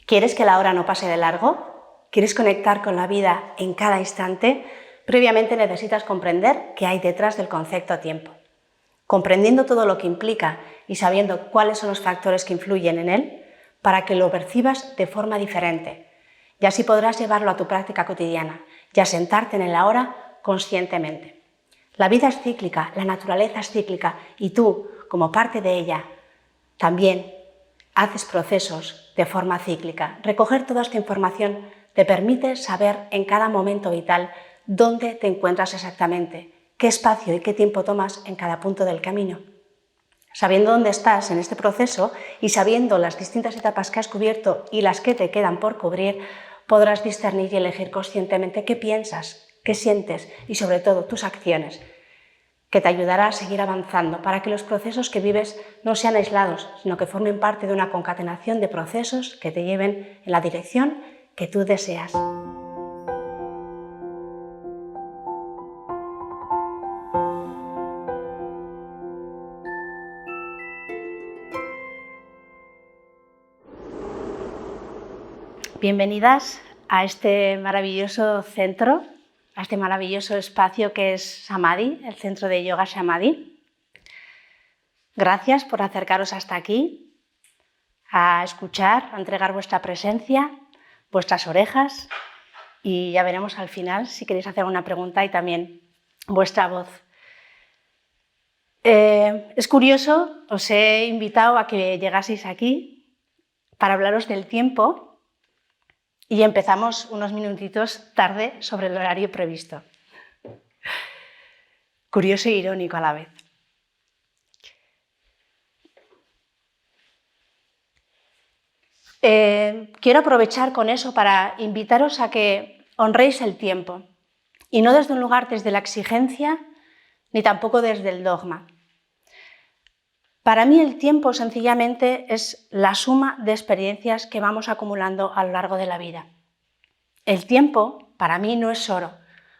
¿Quieres que la hora no pase de largo? ¿Quieres conectar con la vida en cada instante? Previamente necesitas comprender qué hay detrás del concepto tiempo. Comprendiendo todo lo que implica y sabiendo cuáles son los factores que influyen en él, para que lo percibas de forma diferente. Y así podrás llevarlo a tu práctica cotidiana y asentarte en la hora conscientemente. La vida es cíclica, la naturaleza es cíclica y tú, como parte de ella, también haces procesos de forma cíclica. Recoger toda esta información te permite saber en cada momento vital dónde te encuentras exactamente, qué espacio y qué tiempo tomas en cada punto del camino. Sabiendo dónde estás en este proceso y sabiendo las distintas etapas que has cubierto y las que te quedan por cubrir, podrás discernir y elegir conscientemente qué piensas, qué sientes y sobre todo tus acciones, que te ayudará a seguir avanzando para que los procesos que vives no sean aislados, sino que formen parte de una concatenación de procesos que te lleven en la dirección que tú deseas. Bienvenidas a este maravilloso centro, a este maravilloso espacio que es Samadhi, el centro de yoga Samadhi. Gracias por acercaros hasta aquí, a escuchar, a entregar vuestra presencia, vuestras orejas y ya veremos al final si queréis hacer una pregunta y también vuestra voz. Es curioso, os he invitado a que llegaseis aquí para hablaros del tiempo. Y empezamos unos minutitos tarde sobre el horario previsto. Curioso e irónico a la vez. Quiero aprovechar con eso para invitaros a que honréis el tiempo. Y no desde un lugar desde la exigencia, ni tampoco desde el dogma. Para mí el tiempo sencillamente es la suma de experiencias que vamos acumulando a lo largo de la vida. El tiempo para mí no es oro,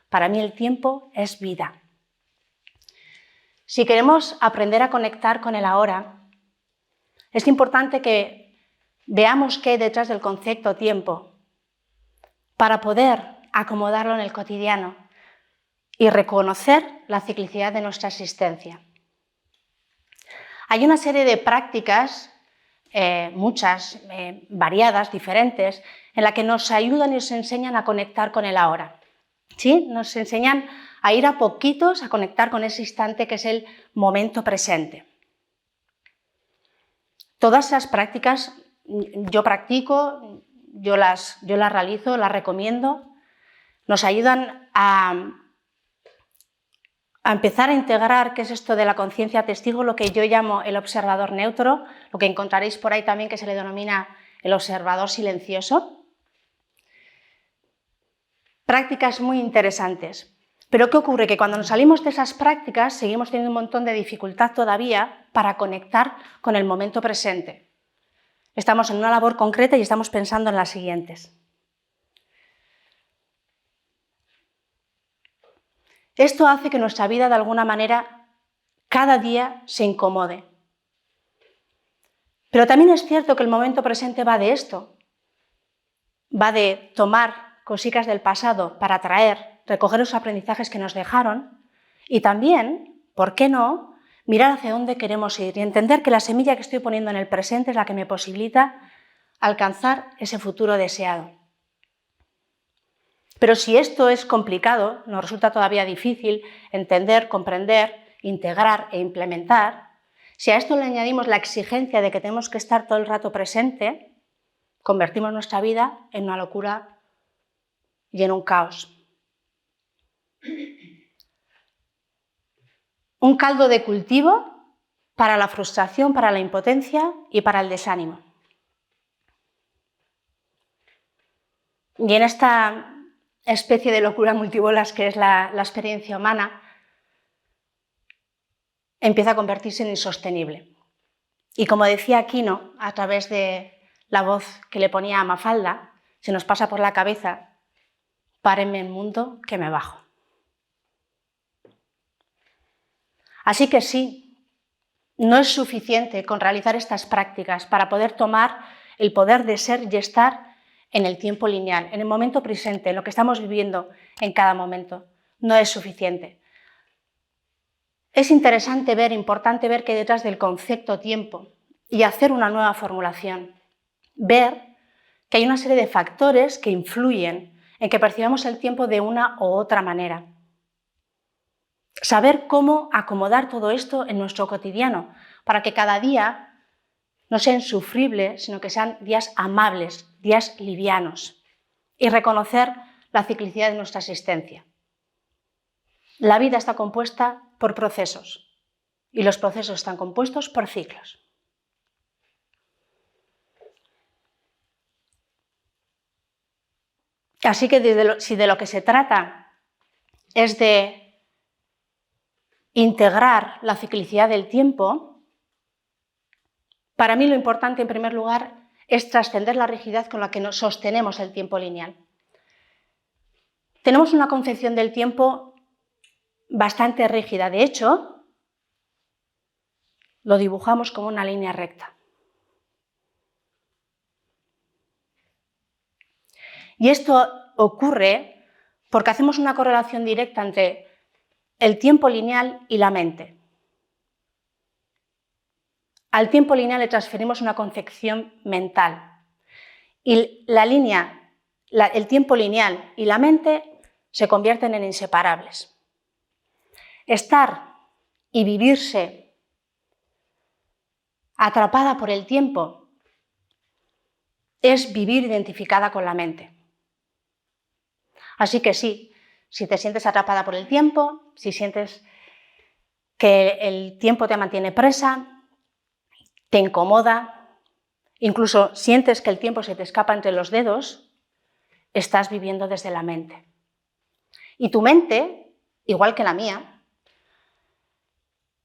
para mí el tiempo es vida. Si queremos aprender a conectar con el ahora, es importante que veamos qué hay detrás del concepto tiempo para poder acomodarlo en el cotidiano y reconocer la ciclicidad de nuestra existencia. Hay una serie de prácticas, muchas, variadas, diferentes, en la que nos ayudan y nos enseñan a conectar con el ahora. ¿Sí? Nos enseñan a ir a poquitos a conectar con ese instante que es el momento presente. Todas esas prácticas yo practico, yo las realizo, las recomiendo, nos ayudan a empezar a integrar qué es esto de la conciencia testigo, lo que yo llamo el observador neutro, lo que encontraréis por ahí también que se le denomina el observador silencioso. Prácticas muy interesantes. Pero ¿qué ocurre? Que cuando nos salimos de esas prácticas seguimos teniendo un montón de dificultad todavía para conectar con el momento presente. Estamos en una labor concreta y estamos pensando en las siguientes. Esto hace que nuestra vida de alguna manera cada día se incomode. Pero también es cierto que el momento presente va de esto. Va de tomar cositas del pasado para traer, recoger los aprendizajes que nos dejaron y también, ¿por qué no?, mirar hacia dónde queremos ir y entender que la semilla que estoy poniendo en el presente es la que me posibilita alcanzar ese futuro deseado. Pero si esto es complicado, nos resulta todavía difícil entender, comprender, integrar e implementar, si a esto le añadimos la exigencia de que tenemos que estar todo el rato presente, convertimos nuestra vida en una locura y en un caos. Un caldo de cultivo para la frustración, para la impotencia y para el desánimo. Y en esta especie de locura multibolas que es la experiencia humana, empieza a convertirse en insostenible. Y como decía Aquino, a través de la voz que le ponía a Mafalda, se nos pasa por la cabeza: párenme el mundo que me bajo. Así que sí, no es suficiente con realizar estas prácticas para poder tomar el poder de ser y estar en el tiempo lineal, en el momento presente, en lo que estamos viviendo en cada momento. No es suficiente. Es interesante ver, importante ver que detrás del concepto tiempo y hacer una nueva formulación, ver que hay una serie de factores que influyen en que percibamos el tiempo de una u otra manera. Saber cómo acomodar todo esto en nuestro cotidiano para que cada día no sean insufribles, sino que sean días amables, días livianos, y reconocer la ciclicidad de nuestra existencia. La vida está compuesta por procesos y los procesos están compuestos por ciclos. Así que si de lo que se trata es de integrar la ciclicidad del tiempo, para mí lo importante en primer lugar es trascender la rigidez con la que nos sostenemos el tiempo lineal. Tenemos una concepción del tiempo bastante rígida, de hecho, lo dibujamos como una línea recta. Y esto ocurre porque hacemos una correlación directa entre el tiempo lineal y la mente. Al tiempo lineal le transferimos una concepción mental. Y el tiempo lineal y la mente se convierten en inseparables. Estar y vivirse atrapada por el tiempo es vivir identificada con la mente. Así que sí, si te sientes atrapada por el tiempo, si sientes que el tiempo te mantiene presa, te incomoda, incluso sientes que el tiempo se te escapa entre los dedos, estás viviendo desde la mente. Y tu mente, igual que la mía,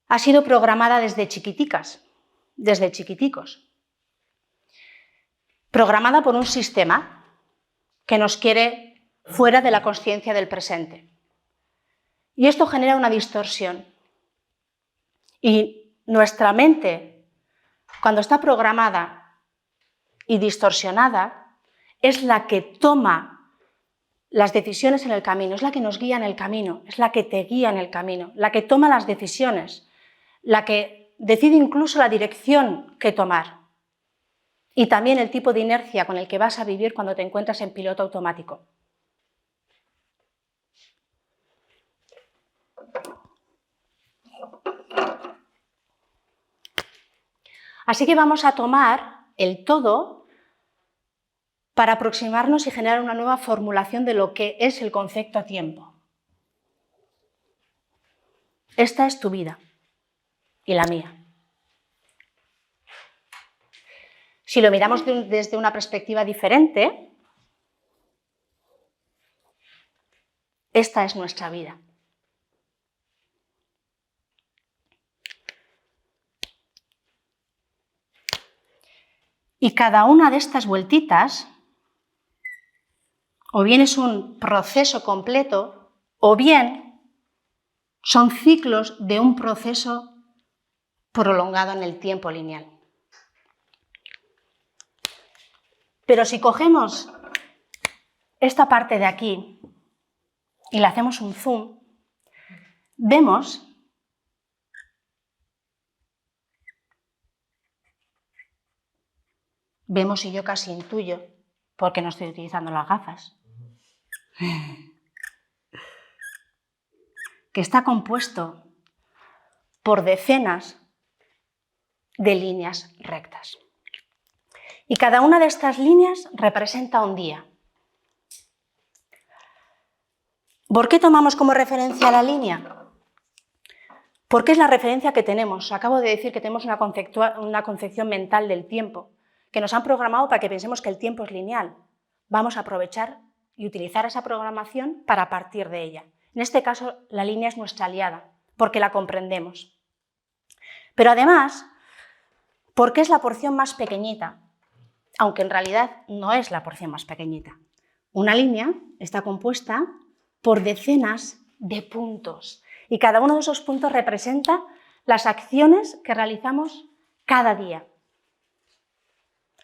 ha sido programada desde chiquiticas, desde chiquiticos. Programada por un sistema que nos quiere fuera de la consciencia del presente. Y esto genera una distorsión. Y nuestra mente, cuando está programada y distorsionada, es la que toma las decisiones en el camino, es la que nos guía en el camino, es la que te guía en el camino, la que toma las decisiones, la que decide incluso la dirección que tomar y también el tipo de inercia con el que vas a vivir cuando te encuentras en piloto automático. Así que vamos a tomar el todo para aproximarnos y generar una nueva formulación de lo que es el concepto tiempo. Esta es tu vida y la mía. Si lo miramos desde una perspectiva diferente, esta es nuestra vida. Y cada una de estas vueltitas, o bien es un proceso completo, o bien son ciclos de un proceso prolongado en el tiempo lineal. Pero si cogemos esta parte de aquí y le hacemos un zoom, vemos y yo casi intuyo, porque no estoy utilizando las gafas, que está compuesto por decenas de líneas rectas. Y cada una de estas líneas representa un día. ¿Por qué tomamos como referencia la línea? Porque es la referencia que tenemos. Acabo de decir que tenemos una concepción mental del tiempo, que nos han programado para que pensemos que el tiempo es lineal. Vamos a aprovechar y utilizar esa programación para partir de ella. En este caso, la línea es nuestra aliada, porque la comprendemos. Pero además, porque es la porción más pequeñita, aunque en realidad no es la porción más pequeñita. Una línea está compuesta por decenas de puntos y cada uno de esos puntos representa las acciones que realizamos cada día.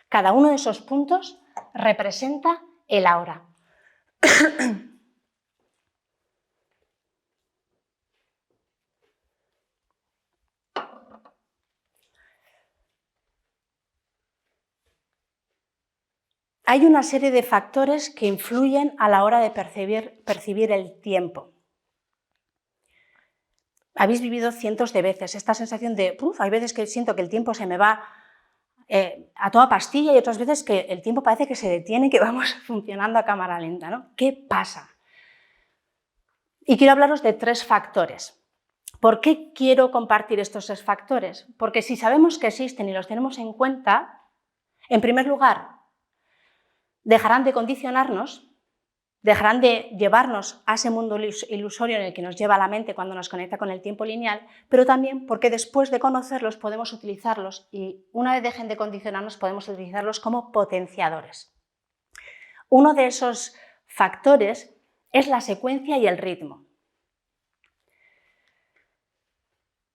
Cada uno de esos puntos representa el ahora. Hay una serie de factores que influyen a la hora de percibir el tiempo. Habéis vivido cientos de veces esta sensación de, hay veces que siento que el tiempo se me va a toda pastilla y otras veces que el tiempo parece que se detiene y que vamos funcionando a cámara lenta, ¿no? ¿Qué pasa? Y quiero hablaros de 3 factores. ¿Por qué quiero compartir estos 3 factores? Porque si sabemos que existen y los tenemos en cuenta, en primer lugar, dejarán de condicionarnos, dejarán de llevarnos a ese mundo ilusorio en el que nos lleva la mente cuando nos conecta con el tiempo lineal, pero también porque después de conocerlos podemos utilizarlos y una vez dejen de condicionarnos podemos utilizarlos como potenciadores. Uno de esos factores es la secuencia y el ritmo.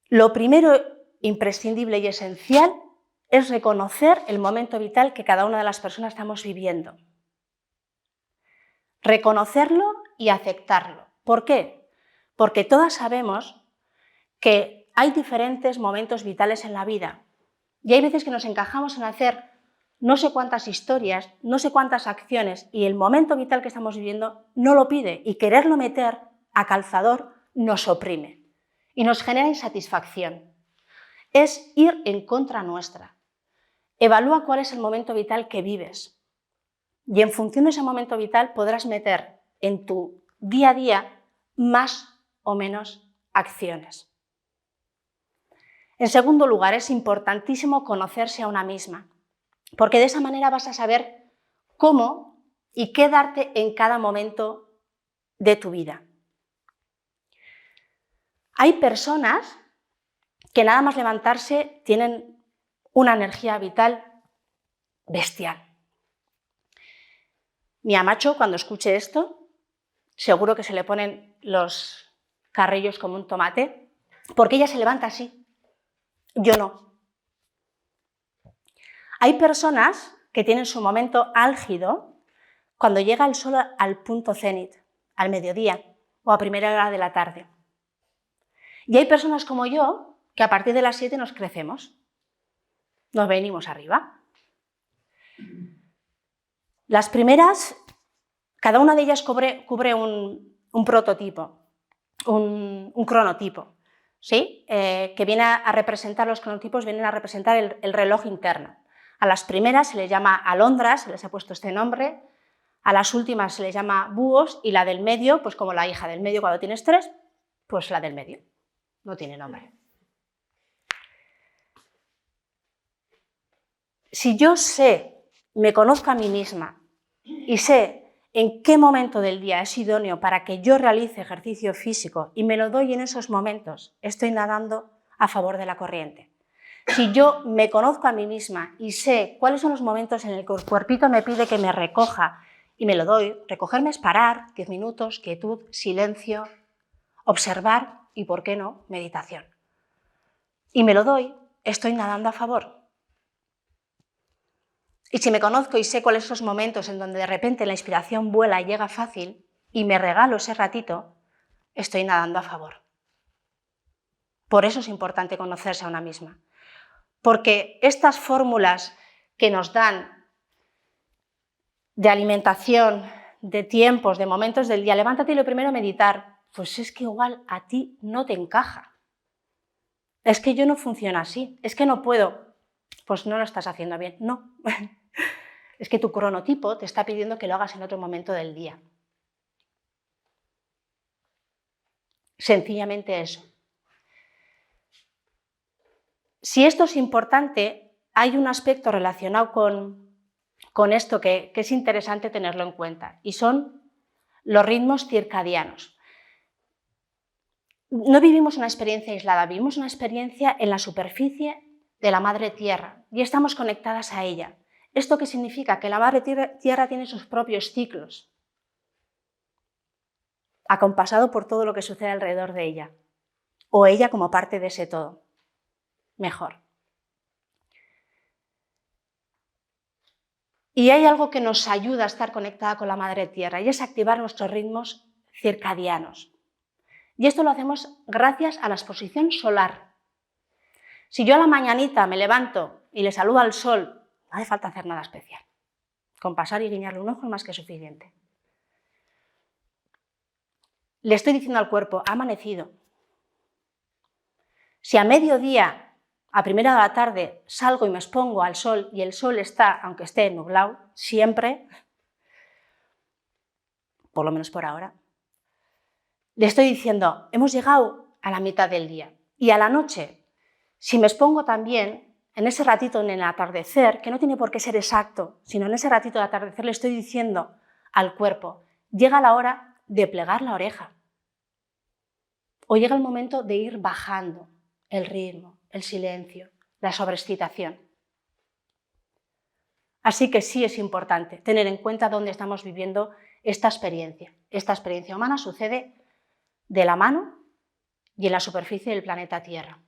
Lo primero imprescindible y esencial es reconocer el momento vital que cada una de las personas estamos viviendo. Reconocerlo y aceptarlo. ¿Por qué? Porque todas sabemos que hay diferentes momentos vitales en la vida y hay veces que nos encajamos en hacer no sé cuántas historias, no sé cuántas acciones y el momento vital que estamos viviendo no lo pide y quererlo meter a calzador nos oprime y nos genera insatisfacción. Es ir en contra nuestra. Evalúa cuál es el momento vital que vives. Y en función de ese momento vital podrás meter en tu día a día más o menos acciones. En segundo lugar, es importantísimo conocerse a una misma, porque de esa manera vas a saber cómo y qué darte en cada momento de tu vida. Hay personas que nada más levantarse tienen una energía vital bestial. Mi amacho, cuando escuche esto, seguro que se le ponen los carrillos como un tomate, porque ella se levanta así. Yo no. Hay personas que tienen su momento álgido cuando llega el sol al punto cenit, al mediodía o a primera hora de la tarde. Y hay personas como yo que a partir de las 7 nos crecemos, nos venimos arriba. Las primeras, cada una de ellas cubre un prototipo, un cronotipo, ¿sí? Que viene a representar, los cronotipos vienen a representar el reloj interno. A las primeras se les llama alondras, se les ha puesto este nombre, a las últimas se les llama búhos y la del medio, pues como la hija del medio cuando tienes 3, pues la del medio, no tiene nombre. Si yo me conozco a mí misma y sé en qué momento del día es idóneo para que yo realice ejercicio físico y me lo doy en esos momentos, estoy nadando a favor de la corriente. Si yo me conozco a mí misma y sé cuáles son los momentos en los que el cuerpito me pide que me recoja y me lo doy, recogerme es parar, 10 minutos, quietud, silencio, observar y, ¿por qué no?, meditación. Y me lo doy, estoy nadando a favor. Y si me conozco y sé cuáles son esos momentos en donde de repente la inspiración vuela y llega fácil y me regalo ese ratito, estoy nadando a favor. Por eso es importante conocerse a una misma. Porque estas fórmulas que nos dan de alimentación, de tiempos, de momentos del día, levántate y lo primero meditar, pues es que igual a ti no te encaja. Es que yo no funciono así, es que no puedo. Pues no lo estás haciendo bien, no. Es que tu cronotipo te está pidiendo que lo hagas en otro momento del día. Sencillamente eso. Si esto es importante, hay un aspecto relacionado con esto que es interesante tenerlo en cuenta, y son los ritmos circadianos. No vivimos una experiencia aislada, vivimos una experiencia en la superficie de la Madre Tierra y estamos conectadas a ella. ¿Esto qué significa? Que la Madre Tierra tiene sus propios ciclos, acompasado por todo lo que sucede alrededor de ella, o ella como parte de ese todo. Mejor. Y hay algo que nos ayuda a estar conectada con la Madre Tierra y es activar nuestros ritmos circadianos. Y esto lo hacemos gracias a la exposición solar. Si yo a la mañanita me levanto y le saludo al sol, no hace falta hacer nada especial. Con pasar y guiñarle un ojo es más que suficiente. Le estoy diciendo al cuerpo, ha amanecido. Si a mediodía, a primera de la tarde, salgo y me expongo al sol y el sol está, aunque esté nublado, siempre, por lo menos por ahora, le estoy diciendo, hemos llegado a la mitad del día. Y a la noche, si me expongo también, en ese ratito en el atardecer, que no tiene por qué ser exacto, sino en ese ratito de atardecer le estoy diciendo al cuerpo, llega la hora de plegar la oreja. O llega el momento de ir bajando el ritmo, el silencio, la sobreexcitación. Así que sí es importante tener en cuenta dónde estamos viviendo esta experiencia. Esta experiencia humana sucede de la mano y en la superficie del planeta Tierra.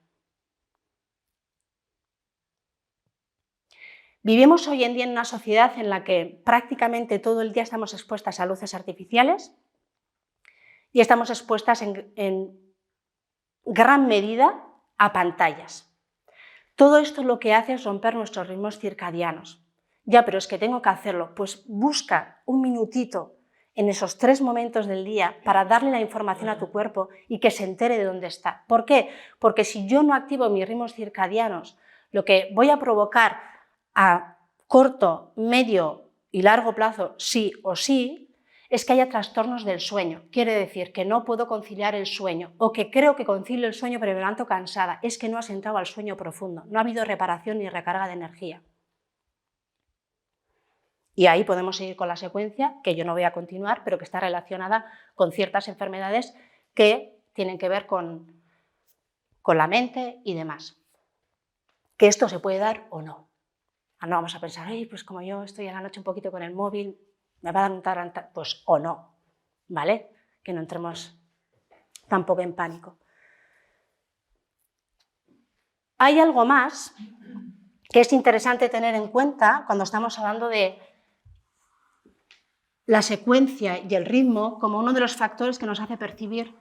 Vivimos hoy en día en una sociedad en la que prácticamente todo el día estamos expuestas a luces artificiales y estamos expuestas en gran medida a pantallas. Todo esto lo que hace es romper nuestros ritmos circadianos. Ya, pero es que tengo que hacerlo. Pues busca un minutito en esos 3 momentos del día para darle la información a tu cuerpo y que se entere de dónde está. ¿Por qué? Porque si yo no activo mis ritmos circadianos, lo que voy a provocar a corto, medio y largo plazo, sí o sí, es que haya trastornos del sueño. Quiere decir que no puedo conciliar el sueño o que creo que concilio el sueño pero me levanto cansada. Es que no has entrado al sueño profundo, no ha habido reparación ni recarga de energía. Y ahí podemos seguir con la secuencia, que yo no voy a continuar, pero que está relacionada con ciertas enfermedades que tienen que ver con la mente y demás. Que esto se puede dar o no. No vamos a pensar, pues como yo estoy a la noche un poquito con el móvil, me va a dar un tarantán, pues o no, ¿vale? Que no entremos tampoco en pánico. Hay algo más que es interesante tener en cuenta cuando estamos hablando de la secuencia y el ritmo como uno de los factores que nos hace percibir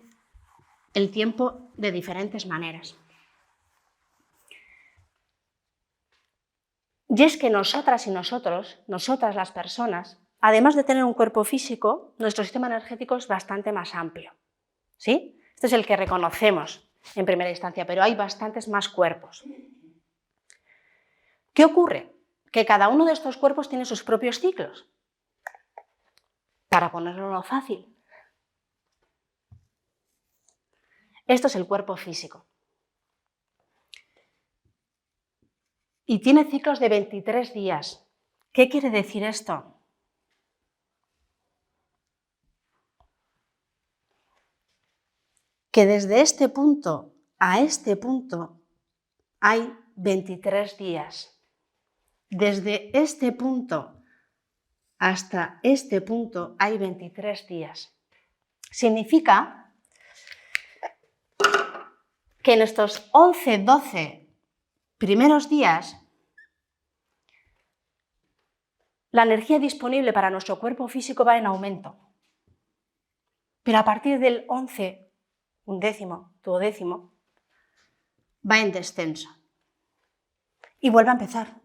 el tiempo de diferentes maneras. Y es que nosotras y nosotros, nosotras las personas, además de tener un cuerpo físico, nuestro sistema energético es bastante más amplio, ¿sí? Este es el que reconocemos en primera instancia, pero hay bastantes más cuerpos. ¿Qué ocurre? Que cada uno de estos cuerpos tiene sus propios ciclos. Para ponerlo fácil, esto es el cuerpo físico. Y tiene ciclos de 23 días. ¿Qué quiere decir esto? Que desde este punto a este punto hay 23 días. Desde este punto hasta este punto hay 23 días. Significa que en estos 11, 12 primeros días, la energía disponible para nuestro cuerpo físico va en aumento. Pero a partir del 11, undécimo, duodécimo, va en descenso. Y vuelve a empezar.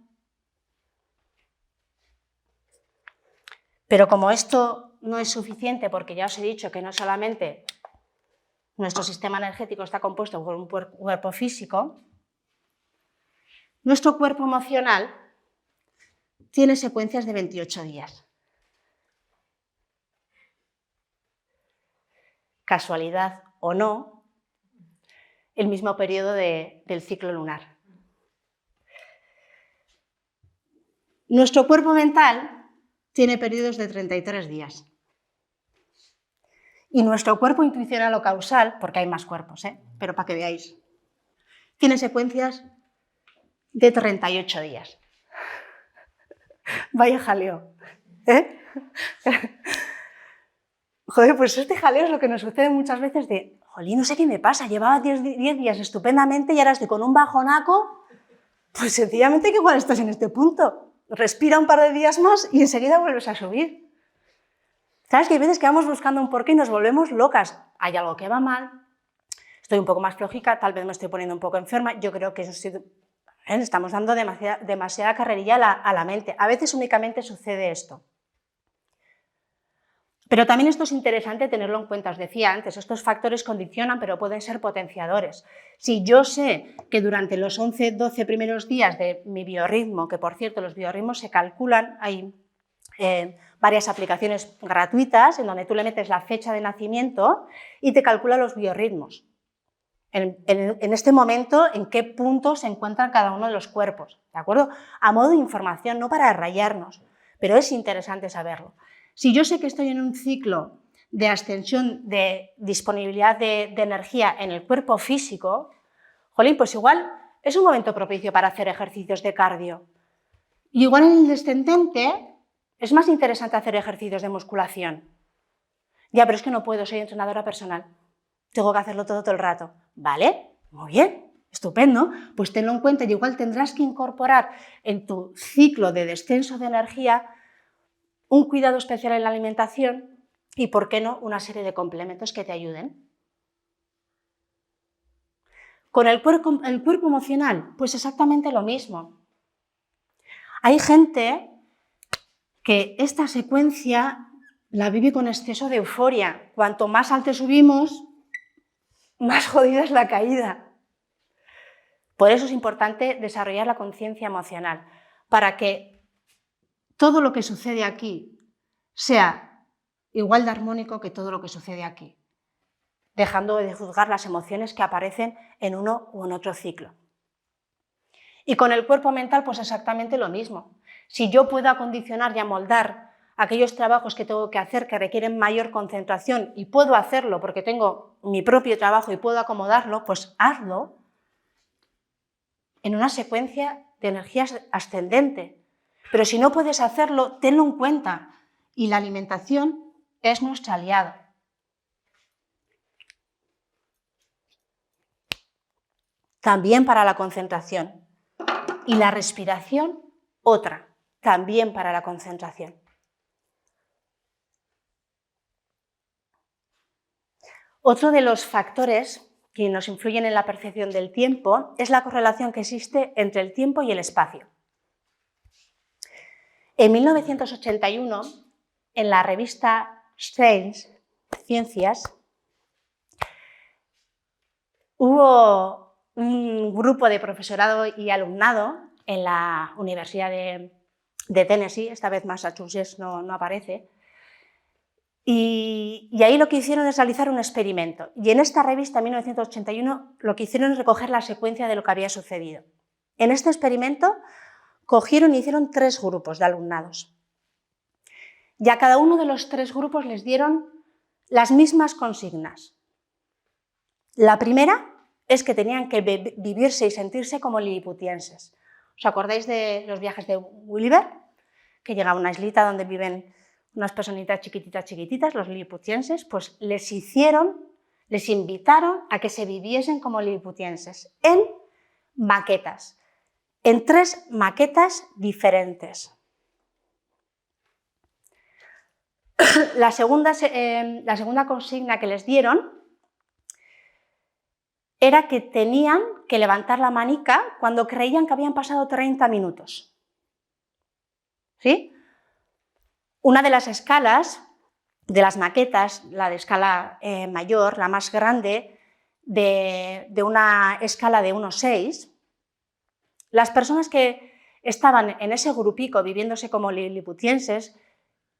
Pero como esto no es suficiente, porque ya os he dicho que no solamente nuestro sistema energético está compuesto por un cuerpo físico, nuestro cuerpo emocional tiene secuencias de 28 días. Casualidad o no, el mismo periodo del ciclo lunar. Nuestro cuerpo mental tiene periodos de 33 días. Y nuestro cuerpo intuicional o causal, porque hay más cuerpos, pero para que veáis, tiene secuencias de 38 días. Vaya jaleo. Joder, pues este jaleo es lo que nos sucede muchas veces de, jolín, no sé qué me pasa, llevaba 10 días estupendamente y ahora estoy con un bajonaco, pues sencillamente que igual estás en este punto. respira un par de días más y enseguida vuelves a subir. ¿Sabes que hay veces que vamos buscando un porqué y nos volvemos locas? Hay algo que va mal, estoy un poco más flojica, tal vez me estoy poniendo un poco enferma, yo creo que estamos dando demasiada carrerilla a la mente. A veces únicamente sucede esto. Pero también esto es interesante tenerlo en cuenta. Os decía antes, estos factores condicionan, pero pueden ser potenciadores. Si yo sé que durante los 11-12 primeros días de mi biorritmo, que por cierto los biorritmos se calculan, hay varias aplicaciones gratuitas en donde tú le metes la fecha de nacimiento y te calcula los biorritmos. En este momento, en qué punto se encuentran cada uno de los cuerpos, ¿de acuerdo? A modo de información, no para rayarnos, pero es interesante saberlo. Si yo sé que estoy en un ciclo de ascensión de disponibilidad de energía en el cuerpo físico, jolín, pues igual es un momento propicio para hacer ejercicios de cardio. Y igual en el descendente es más interesante hacer ejercicios de musculación. Ya, pero es que no puedo, soy entrenadora personal. Tengo que hacerlo todo el rato. ¿Vale? Muy bien, estupendo. Pues tenlo en cuenta y igual tendrás que incorporar en tu ciclo de descenso de energía un cuidado especial en la alimentación y, ¿por qué no?, una serie de complementos que te ayuden. Con el cuerpo emocional, pues exactamente lo mismo. Hay gente que esta secuencia la vive con exceso de euforia. Cuanto más alto subimos, más jodida es la caída. Por eso es importante desarrollar la conciencia emocional, para que todo lo que sucede aquí sea igual de armónico que todo lo que sucede aquí, dejando de juzgar las emociones que aparecen en uno u en otro ciclo. Y con el cuerpo mental, pues exactamente lo mismo. Si yo puedo acondicionar y amoldar aquellos trabajos que tengo que hacer que requieren mayor concentración y puedo hacerlo porque tengo mi propio trabajo y puedo acomodarlo, pues hazlo en una secuencia de energías ascendente. Pero si no puedes hacerlo, tenlo en cuenta. Y la alimentación es nuestra aliada. También para la concentración. Y la respiración, otra, también para la concentración. Otro de los factores que nos influyen en la percepción del tiempo es la correlación que existe entre el tiempo y el espacio. En 1981, en la revista Science, Ciencias, hubo un grupo de profesorado y alumnado en la Universidad de Tennessee, esta vez Massachusetts no aparece, y ahí lo que hicieron es realizar un experimento. Y en esta revista, en 1981, lo que hicieron es recoger la secuencia de lo que había sucedido. En este experimento cogieron y hicieron 3 grupos de alumnados. Y a cada uno de los 3 grupos les dieron las mismas consignas. La primera es que tenían que vivirse y sentirse como liliputienses. ¿Os acordáis de los viajes de Gulliver? Que llega a una islita donde viven unas personitas chiquititas, los liliputienses, pues les invitaron a que se viviesen como liliputienses en maquetas, en 3 maquetas diferentes. La segunda consigna que les dieron era que tenían que levantar la manica cuando creían que habían pasado 30 minutos. ¿Sí? Una de las escalas de las maquetas, la de escala mayor, la más grande, de una escala de 1,6, las personas que estaban en ese grupico viviéndose como liliputienses,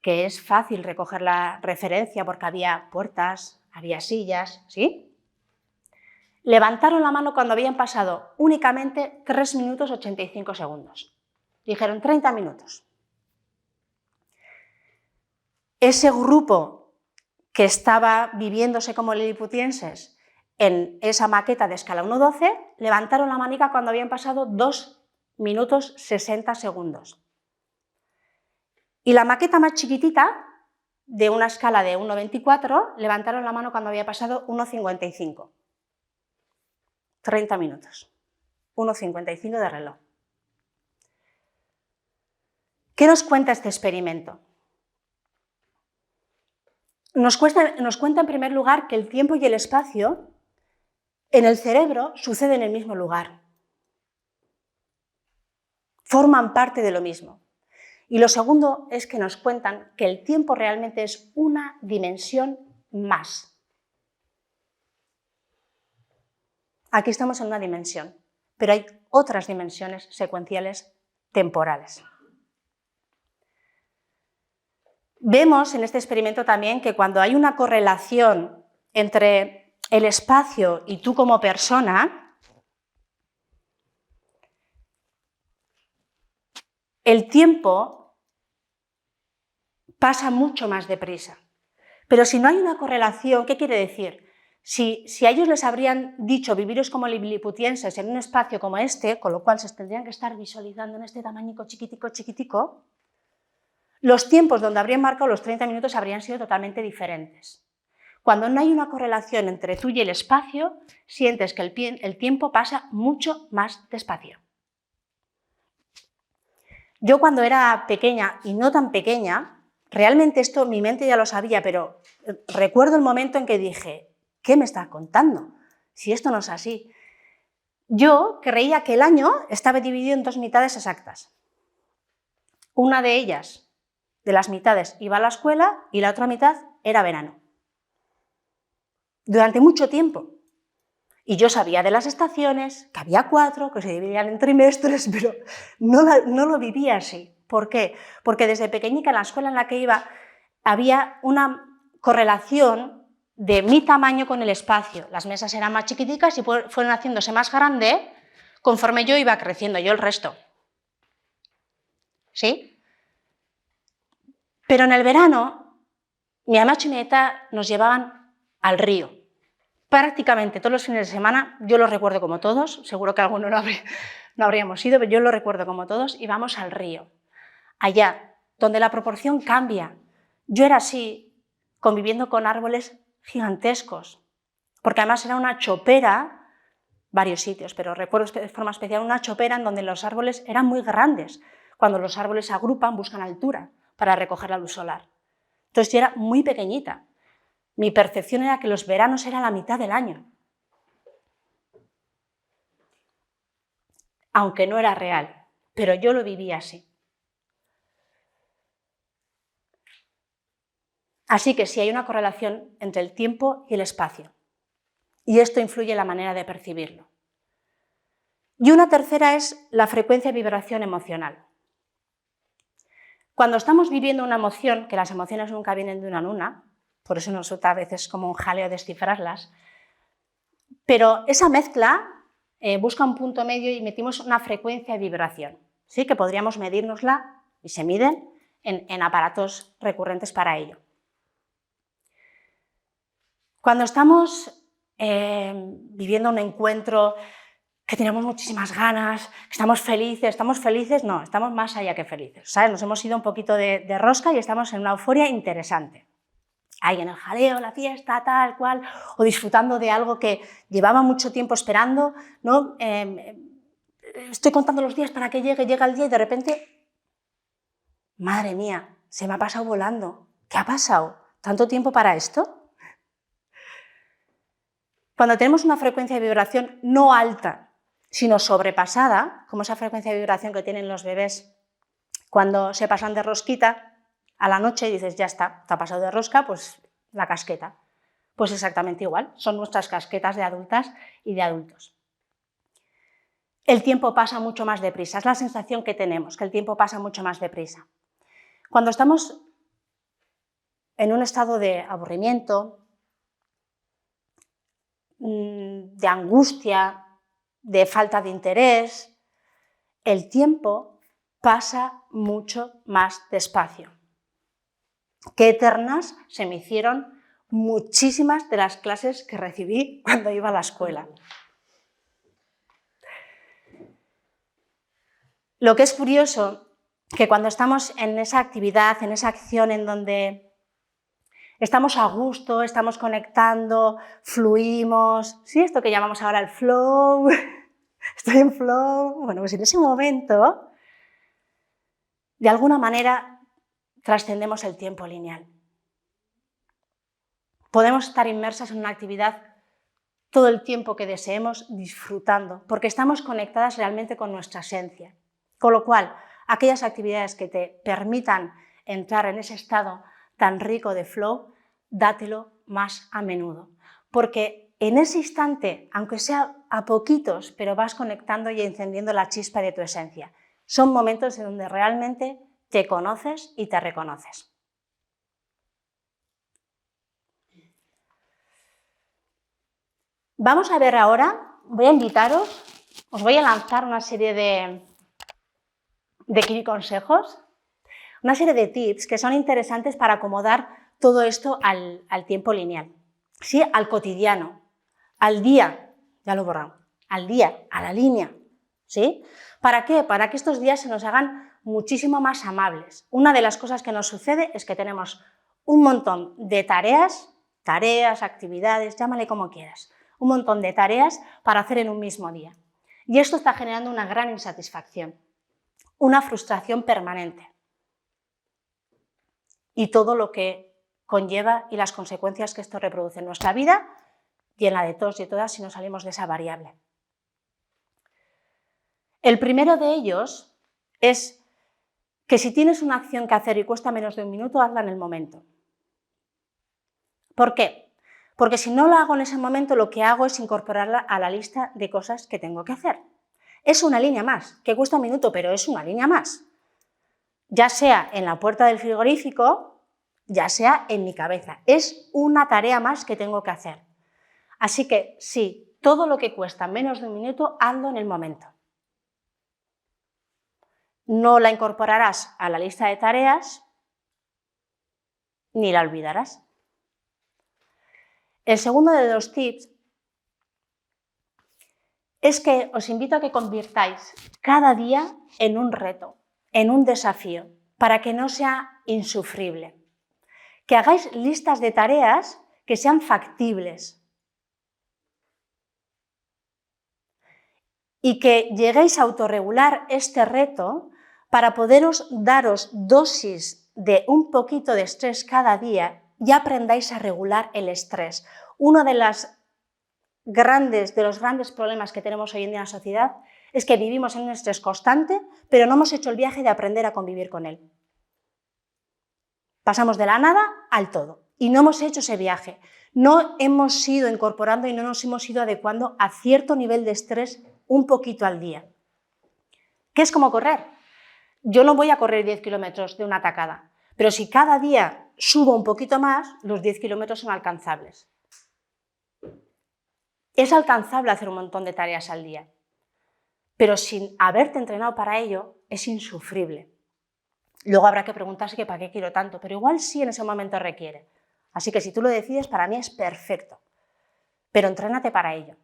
que es fácil recoger la referencia porque había puertas, había sillas, ¿sí?, levantaron la mano cuando habían pasado únicamente 3 minutos 85 segundos. Dijeron 30 minutos. Ese grupo que estaba viviéndose como liliputienses en esa maqueta de escala 1,12, levantaron la manica cuando habían pasado 2 minutos 60 segundos. Y la maqueta más chiquitita, de una escala de 1,24, levantaron la mano cuando había pasado 1,55. 30 minutos. 1,55 de reloj. ¿Qué nos cuenta este experimento? Nos cuenta en primer lugar que el tiempo y el espacio en el cerebro suceden en el mismo lugar. Forman parte de lo mismo. Y lo segundo es que nos cuentan que el tiempo realmente es una dimensión más. Aquí estamos en una dimensión, pero hay otras dimensiones secuenciales temporales. Vemos en este experimento también que cuando hay una correlación entre el espacio y tú como persona, el tiempo pasa mucho más deprisa. Pero si no hay una correlación, ¿qué quiere decir? Si a ellos les habrían dicho viviros como liliputienses en un espacio como este, con lo cual se tendrían que estar visualizando en este tamañico chiquitico, los tiempos donde habrían marcado los 30 minutos habrían sido totalmente diferentes. Cuando no hay una correlación entre tú y el espacio, sientes que el tiempo pasa mucho más despacio. Yo cuando era pequeña, y no tan pequeña, realmente esto mi mente ya lo sabía, pero recuerdo el momento en que dije, ¿qué me estás contando? Si esto no es así. Yo creía que el año estaba dividido en 2 mitades exactas. Una de ellas, de las mitades, iba a la escuela y la otra mitad era verano. Durante mucho tiempo. Y yo sabía de las estaciones, que había 4, que se dividían en trimestres, pero no lo vivía así. ¿Por qué? Porque desde pequeñica en la escuela en la que iba había una correlación de mi tamaño con el espacio. Las mesas eran más chiquiticas y fueron haciéndose más grandes conforme yo iba creciendo, yo el resto. ¿Sí? Pero en el verano, mi amacho y mi aita nos llevaban al río. Prácticamente todos los fines de semana, yo lo recuerdo como todos, seguro que alguno no habríamos ido, pero yo lo recuerdo como todos, íbamos al río. Allá, donde la proporción cambia. Yo era así, conviviendo con árboles gigantescos, porque además era una chopera, varios sitios, pero recuerdo de forma especial una chopera en donde los árboles eran muy grandes. Cuando los árboles se agrupan, buscan altura para recoger la luz solar. Entonces yo era muy pequeñita. Mi percepción era que los veranos eran la mitad del año. Aunque no era real, pero yo lo vivía así. Así que sí hay una correlación entre el tiempo y el espacio. Y esto influye en la manera de percibirlo. Y una tercera es la frecuencia de vibración emocional. Cuando estamos viviendo una emoción, que las emociones nunca vienen de una en una, por eso nos resulta a veces como un jaleo descifrarlas, pero esa mezcla busca un punto medio y metimos una frecuencia de vibración, ¿sí? Que podríamos medírnosla y se miden en aparatos recurrentes para ello. Cuando estamos viviendo un encuentro que tenemos muchísimas ganas, que estamos felices, no, estamos más allá que felices, ¿sabes? Nos hemos ido un poquito de rosca y estamos en una euforia interesante. Ahí en el jaleo, la fiesta, tal cual, o disfrutando de algo que llevaba mucho tiempo esperando, ¿no? Estoy contando los días para que llega el día y de repente, madre mía, se me ha pasado volando. ¿Qué ha pasado? ¿Tanto tiempo para esto? Cuando tenemos una frecuencia de vibración no alta, sino sobrepasada, como esa frecuencia de vibración que tienen los bebés cuando se pasan de rosquita, a la noche y dices, ya está, te ha pasado de rosca, pues la casqueta. Pues exactamente igual, son nuestras casquetas de adultas y de adultos. El tiempo pasa mucho más deprisa, es la sensación que tenemos, que el tiempo pasa mucho más deprisa. Cuando estamos en un estado de aburrimiento, de angustia, de falta de interés, el tiempo pasa mucho más despacio. Qué eternas se me hicieron muchísimas de las clases que recibí cuando iba a la escuela. Lo que es curioso, que cuando estamos en esa actividad, en esa acción en donde estamos a gusto, estamos conectando, fluimos, ¿sí? Esto que llamamos ahora el flow, estoy en flow, bueno, pues en ese momento de alguna manera trascendemos el tiempo lineal. Podemos estar inmersas en una actividad todo el tiempo que deseemos disfrutando, porque estamos conectadas realmente con nuestra esencia. Con lo cual, aquellas actividades que te permitan entrar en ese estado tan rico de flow, dátelo más a menudo. Porque en ese instante, aunque sea a poquitos, pero vas conectando y encendiendo la chispa de tu esencia. Son momentos en donde realmente te conoces y te reconoces. Vamos a ver ahora, voy a invitaros, os voy a lanzar una serie de consejos, una serie de tips que son interesantes para acomodar todo esto al tiempo lineal, ¿sí? Al cotidiano, al día, ya lo he borrado, al día, a la línea, ¿sí? ¿Para qué? Para que estos días se nos hagan muchísimo más amables. Una de las cosas que nos sucede es que tenemos un montón de tareas, actividades, llámale como quieras, un montón de tareas para hacer en un mismo día. Y esto está generando una gran insatisfacción, una frustración permanente. Y todo lo que conlleva y las consecuencias que esto reproduce en nuestra vida y en la de todos y todas si no salimos de esa variable. El primero de ellos es que si tienes una acción que hacer y cuesta menos de un minuto, hazla en el momento. ¿Por qué? Porque si no lo hago en ese momento, lo que hago es incorporarla a la lista de cosas que tengo que hacer. Es una línea más, que cuesta un minuto, pero es una línea más. Ya sea en la puerta del frigorífico, ya sea en mi cabeza. Es una tarea más que tengo que hacer. Así que sí, todo lo que cuesta menos de un minuto, hazlo en el momento. No la incorporarás a la lista de tareas ni la olvidarás. El segundo de los tips es que os invito a que convirtáis cada día en un reto, en un desafío, para que no sea insufrible. Que hagáis listas de tareas que sean factibles y que lleguéis a autorregular este reto para poderos daros dosis de un poquito de estrés cada día y aprendáis a regular el estrés. Uno de los grandes problemas que tenemos hoy en día en la sociedad es que vivimos en un estrés constante, pero no hemos hecho el viaje de aprender a convivir con él. Pasamos de la nada al todo y no hemos hecho ese viaje. No hemos ido incorporando y no nos hemos ido adecuando a cierto nivel de estrés un poquito al día. ¿Qué es como correr? Yo no voy a correr 10 kilómetros de una tacada, pero si cada día subo un poquito más, los 10 kilómetros son alcanzables. Es alcanzable hacer un montón de tareas al día, pero sin haberte entrenado para ello es insufrible. Luego habrá que preguntarse que para qué quiero tanto, pero igual sí en ese momento requiere. Así que si tú lo decides, para mí es perfecto, pero entrénate para ello.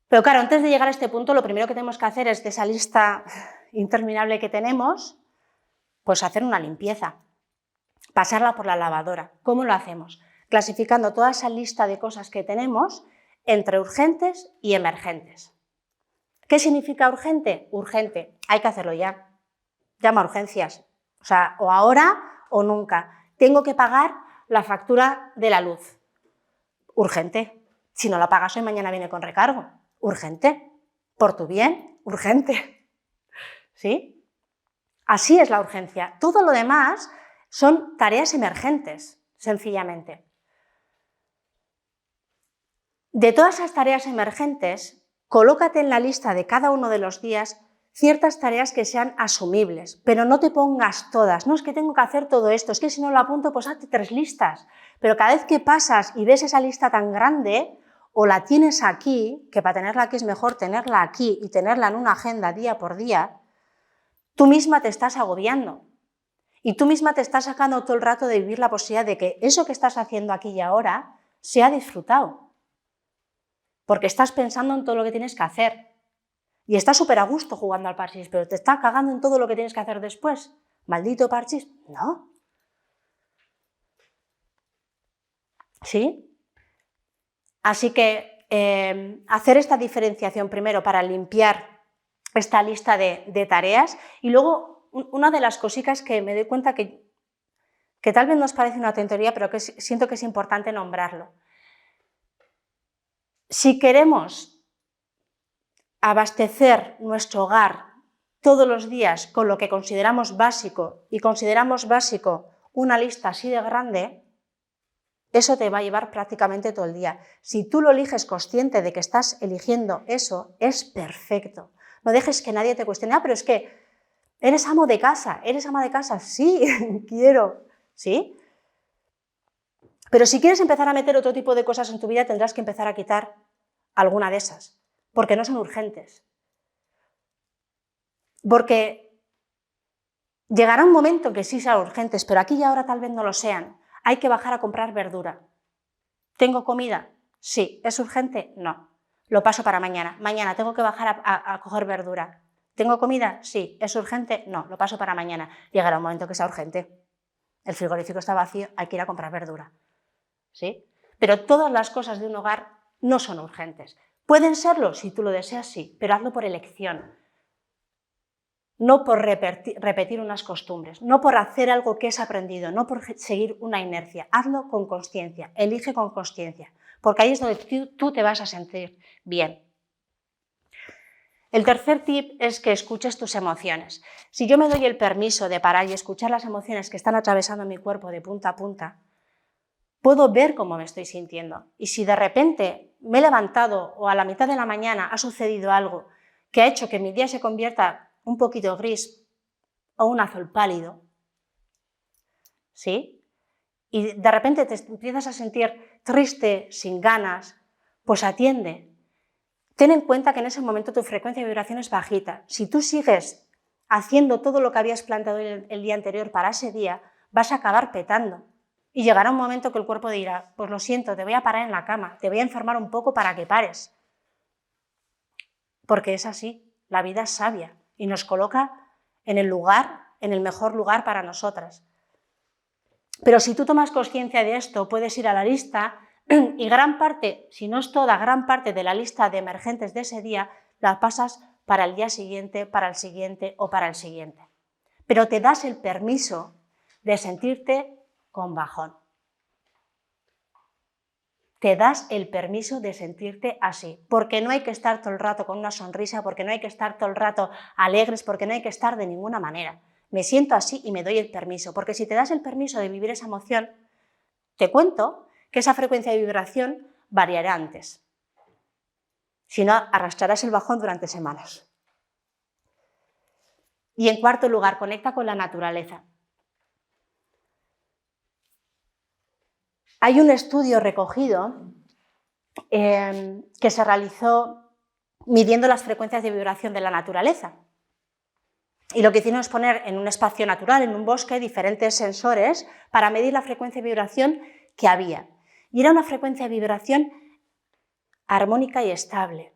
Pero claro, antes de llegar a este punto, lo primero que tenemos que hacer es de esa lista interminable que tenemos, pues hacer una limpieza, pasarla por la lavadora. ¿Cómo lo hacemos? Clasificando toda esa lista de cosas que tenemos entre urgentes y emergentes. ¿Qué significa urgente? Urgente, hay que hacerlo ya. Llama a urgencias, o sea, o ahora o nunca. Tengo que pagar la factura de la luz. Urgente. Si no la pagas hoy, mañana viene con recargo. Urgente. Por tu bien, urgente. ¿Sí? Así es la urgencia. Todo lo demás son tareas emergentes, sencillamente. De todas esas tareas emergentes, colócate en la lista de cada uno de los días ciertas tareas que sean asumibles, pero no te pongas todas. No es que tengo que hacer todo esto, es que si no lo apunto, pues hazte 3 listas. Pero cada vez que pasas y ves esa lista tan grande, o la tienes aquí, que para tenerla aquí es mejor tenerla aquí y tenerla en una agenda día por día, tú misma te estás agobiando y tú misma te estás sacando todo el rato de vivir la posibilidad de que eso que estás haciendo aquí y ahora sea disfrutado. Porque estás pensando en todo lo que tienes que hacer y estás súper a gusto jugando al parchís, pero te estás cagando en todo lo que tienes que hacer después. ¿Maldito parchís? No. ¿Sí? Así que hacer esta diferenciación primero para limpiar esta lista de tareas y luego una de las cositas que me doy cuenta que tal vez nos parece una tontería, pero que siento que es importante nombrarlo. Si queremos abastecer nuestro hogar todos los días con lo que consideramos básico, y consideramos básico una lista así de grande, eso te va a llevar prácticamente todo el día. Si tú lo eliges consciente de que estás eligiendo eso, es perfecto. No dejes que nadie te cuestione, pero es que eres amo de casa, sí, quiero, ¿sí? Pero si quieres empezar a meter otro tipo de cosas en tu vida, tendrás que empezar a quitar alguna de esas, porque no son urgentes. Porque llegará un momento en que sí sean urgentes, pero aquí y ahora tal vez no lo sean. Hay que bajar a comprar verdura. ¿Tengo comida? Sí. ¿Es urgente? No. Lo paso para mañana. Mañana tengo que bajar a coger verdura. ¿Tengo comida? Sí. ¿Es urgente? No. Lo paso para mañana. Llegará un momento que sea urgente. El frigorífico está vacío, hay que ir a comprar verdura. ¿Sí? Pero todas las cosas de un hogar no son urgentes. ¿Pueden serlo? Si tú lo deseas, sí, pero hazlo por elección. No por repetir unas costumbres, no por hacer algo que es aprendido, no por seguir una inercia. Hazlo con consciencia, elige con consciencia, porque ahí es donde tú te vas a sentir bien. El tercer tip es que escuches tus emociones. Si yo me doy el permiso de parar y escuchar las emociones que están atravesando mi cuerpo de punta a punta, puedo ver cómo me estoy sintiendo. Y si de repente me he levantado o a la mitad de la mañana ha sucedido algo que ha hecho que mi día se convierta un poquito gris o un azul pálido, ¿sí? Y de repente te empiezas a sentir triste, sin ganas, pues atiende. Ten en cuenta que en ese momento tu frecuencia de vibración es bajita. Si tú sigues haciendo todo lo que habías planteado el día anterior para ese día, vas a acabar petando. Y llegará un momento que el cuerpo dirá, pues lo siento, te voy a parar en la cama, te voy a enfermar un poco para que pares. Porque es así, la vida es sabia y nos coloca en el mejor lugar para nosotras. Pero si tú tomas conciencia de esto, puedes ir a la lista y gran parte, si no es toda, gran parte de la lista de emergentes de ese día la pasas para el día siguiente, para el siguiente o para el siguiente. Pero te das el permiso de sentirte con bajón. Te das el permiso de sentirte así, porque no hay que estar todo el rato con una sonrisa, porque no hay que estar todo el rato alegres, porque no hay que estar de ninguna manera. Me siento así y me doy el permiso, porque si te das el permiso de vivir esa emoción, te cuento que esa frecuencia de vibración variará antes. Si no, arrastrarás el bajón durante semanas. Y en cuarto lugar, conecta con la naturaleza. Hay un estudio recogido que se realizó midiendo las frecuencias de vibración de la naturaleza. Y lo que hicieron es poner en un espacio natural, en un bosque, diferentes sensores para medir la frecuencia de vibración que había. Y era una frecuencia de vibración armónica y estable.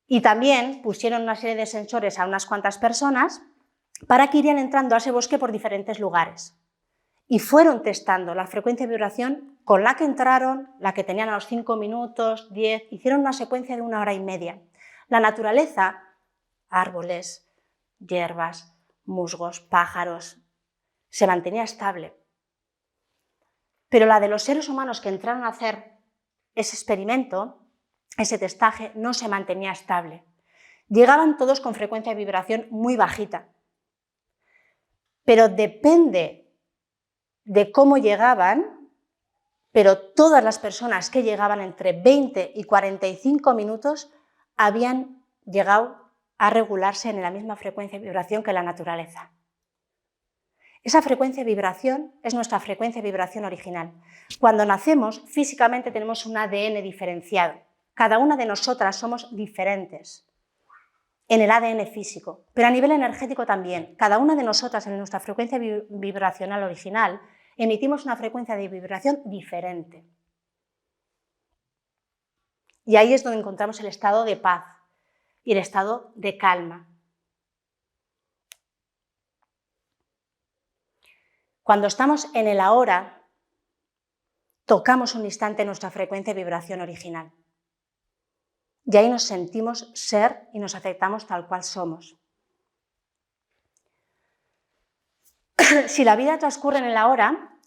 Y también pusieron una serie de sensores a unas cuantas personas para que irían entrando a ese bosque por diferentes lugares. Y fueron testando la frecuencia de vibración con la que entraron, la que tenían a los 5 minutos, 10, hicieron una secuencia de 1 hora y media. La naturaleza, árboles, hierbas, musgos, pájaros, se mantenía estable. Pero la de los seres humanos que entraron a hacer ese experimento, ese testaje, no se mantenía estable. Llegaban todos con frecuencia de vibración muy bajita. Pero depende de cómo llegaban, pero todas las personas que llegaban entre 20 y 45 minutos habían llegado a regularse en la misma frecuencia de vibración que la naturaleza. Esa frecuencia de vibración es nuestra frecuencia de vibración original. Cuando nacemos, físicamente tenemos un ADN diferenciado. Cada una de nosotras somos diferentes en el ADN físico, pero a nivel energético también. Cada una de nosotras en nuestra frecuencia vibracional original emitimos una frecuencia de vibración diferente. Y ahí es donde encontramos el estado de paz y el estado de calma. Cuando estamos en el ahora, tocamos un instante nuestra frecuencia de vibración original. y ahí nos sentimos ser y nos aceptamos tal cual somos. Si la vida transcurre en el ahora,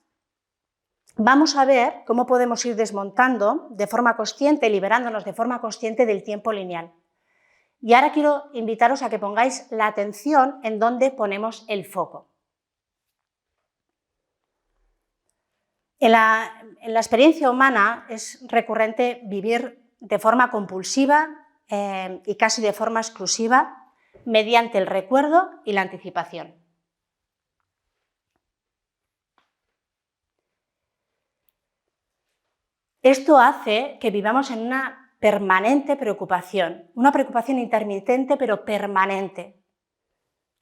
vamos a ver cómo podemos ir desmontando de forma consciente, liberándonos de forma consciente del tiempo lineal. Y ahora quiero invitaros a que pongáis la atención en dónde ponemos el foco. En la experiencia humana es recurrente vivir de forma compulsiva y casi de forma exclusiva mediante el recuerdo y la anticipación. Esto hace que vivamos en una permanente preocupación, una preocupación intermitente pero permanente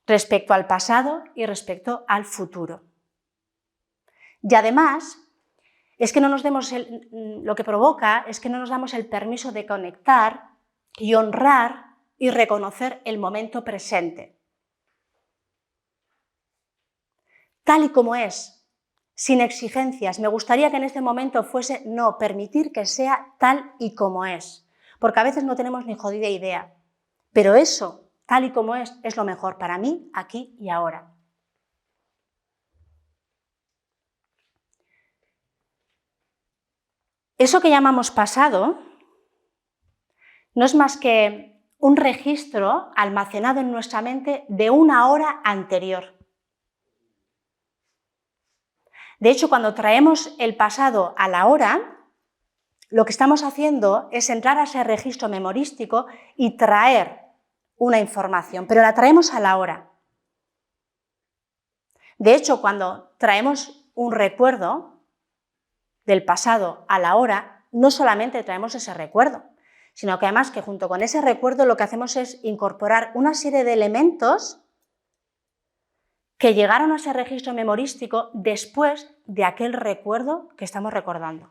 respecto al pasado y respecto al futuro. Y además, es que lo que provoca es que no nos damos el permiso de conectar y honrar y reconocer el momento presente. Tal y como es, sin exigencias. Me gustaría que en este momento fuese, no, permitir que sea tal y como es. Porque a veces no tenemos ni jodida idea. Pero eso, tal y como es lo mejor para mí, aquí y ahora. Eso que llamamos pasado no es más que un registro almacenado en nuestra mente de una hora anterior. De hecho, cuando traemos el pasado a la hora, lo que estamos haciendo es entrar a ese registro memorístico y traer una información, pero la traemos a la hora. De hecho, cuando traemos un recuerdo del pasado a la hora, no solamente traemos ese recuerdo, sino que además que junto con ese recuerdo lo que hacemos es incorporar una serie de elementos que llegaron a ese registro memorístico después de aquel recuerdo que estamos recordando.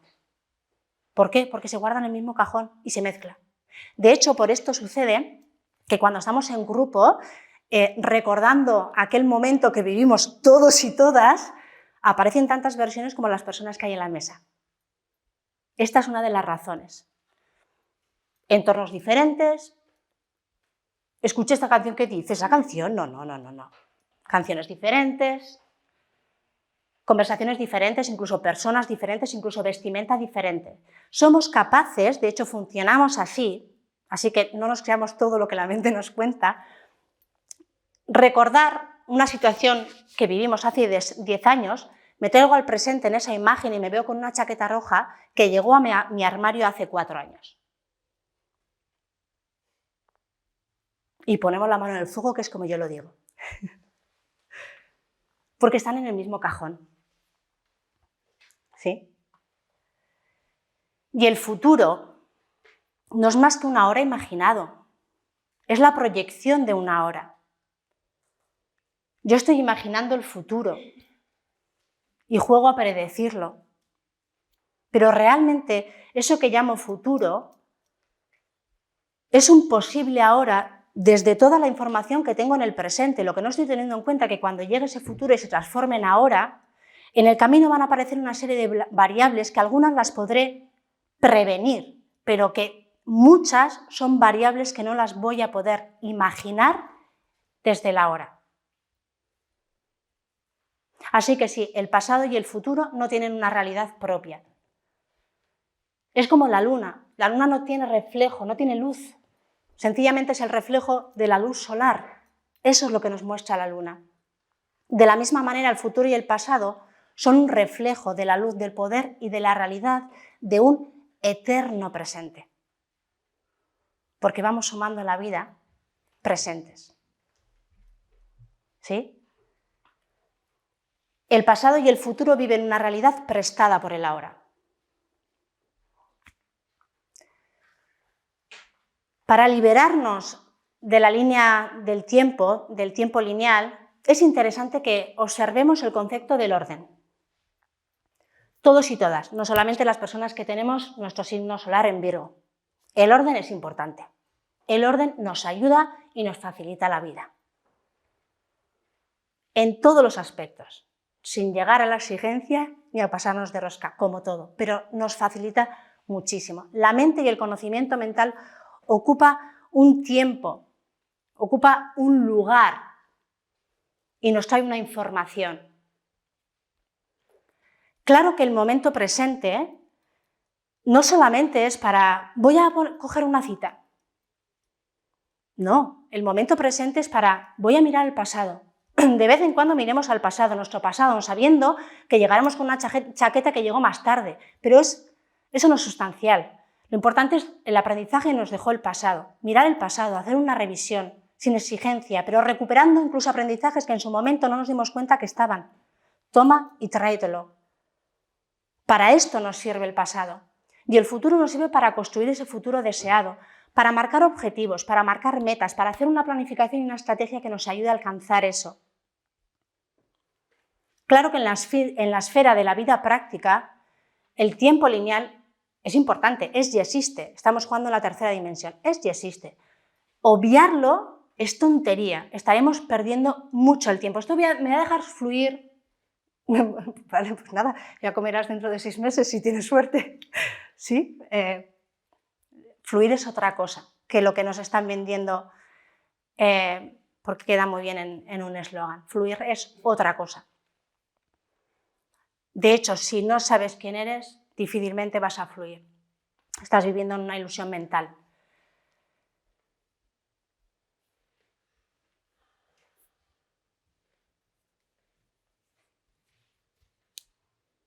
¿Por qué? Porque se guarda en el mismo cajón y se mezcla. De hecho, por esto sucede que cuando estamos en grupo, recordando aquel momento que vivimos todos y todas, aparecen tantas versiones como las personas que hay en la mesa. Esta es una de las razones. Entornos diferentes. Escuché esta canción, ¿qué dice? ¿Esa canción? No. Canciones diferentes, conversaciones diferentes, incluso personas diferentes, incluso vestimenta diferente. Somos capaces, de hecho funcionamos así que no nos creamos todo lo que la mente nos cuenta, recordar una situación que vivimos hace 10 años, me traigo al presente en esa imagen y me veo con una chaqueta roja que llegó a mi armario hace 4 años. Y ponemos la mano en el fuego, que es como yo lo digo. Porque están en el mismo cajón. ¿Sí? Y el futuro no es más que una hora imaginado. Es la proyección de una hora. Yo estoy imaginando el futuro y juego a predecirlo. Pero realmente eso que llamo futuro es un posible ahora desde toda la información que tengo en el presente. Lo que no estoy teniendo en cuenta es que cuando llegue ese futuro y se transforme en ahora, en el camino van a aparecer una serie de variables que algunas las podré prevenir, pero que muchas son variables que no las voy a poder imaginar desde el ahora. Así que sí, el pasado y el futuro no tienen una realidad propia. Es como la luna no tiene reflejo, no tiene luz. Sencillamente es el reflejo de la luz solar. Eso es lo que nos muestra la luna. De la misma manera, el futuro y el pasado son un reflejo de la luz, del poder y de la realidad de un eterno presente. Porque vamos sumando a la vida presentes. ¿Sí? El pasado y el futuro viven una realidad prestada por el ahora. Para liberarnos de la línea del tiempo lineal, es interesante que observemos el concepto del orden. Todos y todas, no solamente las personas que tenemos nuestro signo solar en Virgo. El orden es importante. El orden nos ayuda y nos facilita la vida. En todos los aspectos, sin llegar a la exigencia ni a pasarnos de rosca, como todo, pero nos facilita muchísimo. La mente y el conocimiento mental ocupa un tiempo, ocupa un lugar y nos trae una información. Claro que el momento presente no solamente es para voy a coger una cita. No, el momento presente es para voy a mirar el pasado. De vez en cuando miremos al pasado, nuestro pasado, sabiendo que llegaremos con una chaqueta que llegó más tarde, pero eso no es sustancial. Lo importante es el aprendizaje que nos dejó el pasado, mirar el pasado, hacer una revisión, sin exigencia, pero recuperando incluso aprendizajes que en su momento no nos dimos cuenta que estaban. Toma y tráetelo. Para esto nos sirve el pasado. Y el futuro nos sirve para construir ese futuro deseado, para marcar objetivos, para marcar metas, para hacer una planificación y una estrategia que nos ayude a alcanzar eso. Claro que en la esfera de la vida práctica, el tiempo lineal es importante, es y existe. Estamos jugando en la tercera dimensión, es y existe. Obviarlo es tontería, estaremos perdiendo mucho el tiempo. Esto me voy a dejar fluir. Vale, pues nada, ya comerás dentro de 6 meses si tienes suerte. ¿Sí? Fluir es otra cosa que lo que nos están vendiendo, porque queda muy bien en un eslogan. Fluir es otra cosa. De hecho, si no sabes quién eres, difícilmente vas a fluir. Estás viviendo en una ilusión mental.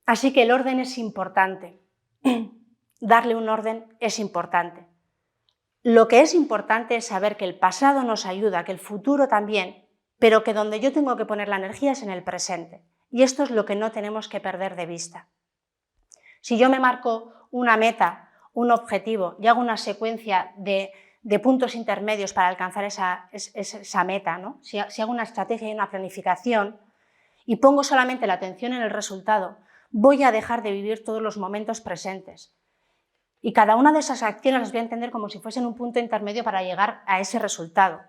Así que el orden es importante. Darle un orden es importante. Lo que es importante es saber que el pasado nos ayuda, que el futuro también, pero que donde yo tengo que poner la energía es en el presente. Y esto es lo que no tenemos que perder de vista. Si yo me marco una meta, un objetivo y hago una secuencia de puntos intermedios para alcanzar esa meta, ¿no? Si hago una estrategia y una planificación y pongo solamente la atención en el resultado, voy a dejar de vivir todos los momentos presentes. Y cada una de esas acciones las voy a entender como si fuesen un punto intermedio para llegar a ese resultado.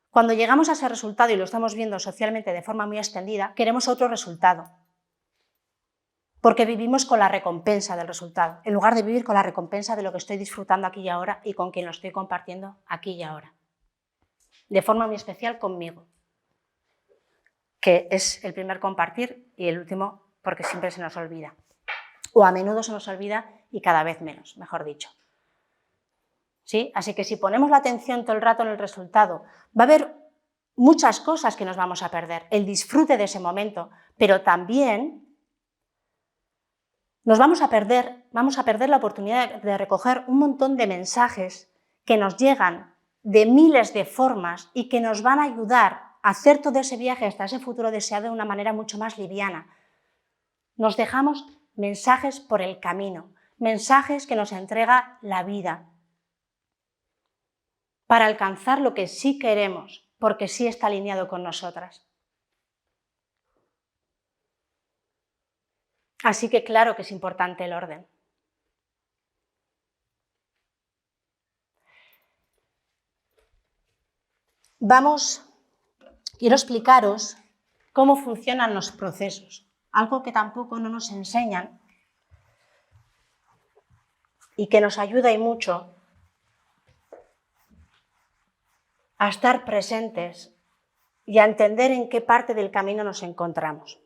Cuando llegamos a ese resultado y lo estamos viendo socialmente de forma muy extendida, queremos otro resultado. Porque vivimos con la recompensa del resultado, en lugar de vivir con la recompensa de lo que estoy disfrutando aquí y ahora y con quien lo estoy compartiendo aquí y ahora. De forma muy especial conmigo, que es el primer compartir y el último porque siempre se nos olvida. O a menudo se nos olvida y cada vez menos, mejor dicho. ¿Sí? Así que si ponemos la atención todo el rato en el resultado, va a haber muchas cosas que nos vamos a perder, el disfrute de ese momento, pero también nos vamos a perder la oportunidad de recoger un montón de mensajes que nos llegan de miles de formas y que nos van a ayudar a hacer todo ese viaje hasta ese futuro deseado de una manera mucho más liviana. Nos dejamos mensajes por el camino, mensajes que nos entrega la vida para alcanzar lo que sí queremos, porque sí está alineado con nosotras. Así que claro que es importante el orden. Quiero explicaros cómo funcionan los procesos, algo que tampoco no nos enseñan y que nos ayuda y mucho a estar presentes y a entender en qué parte del camino nos encontramos.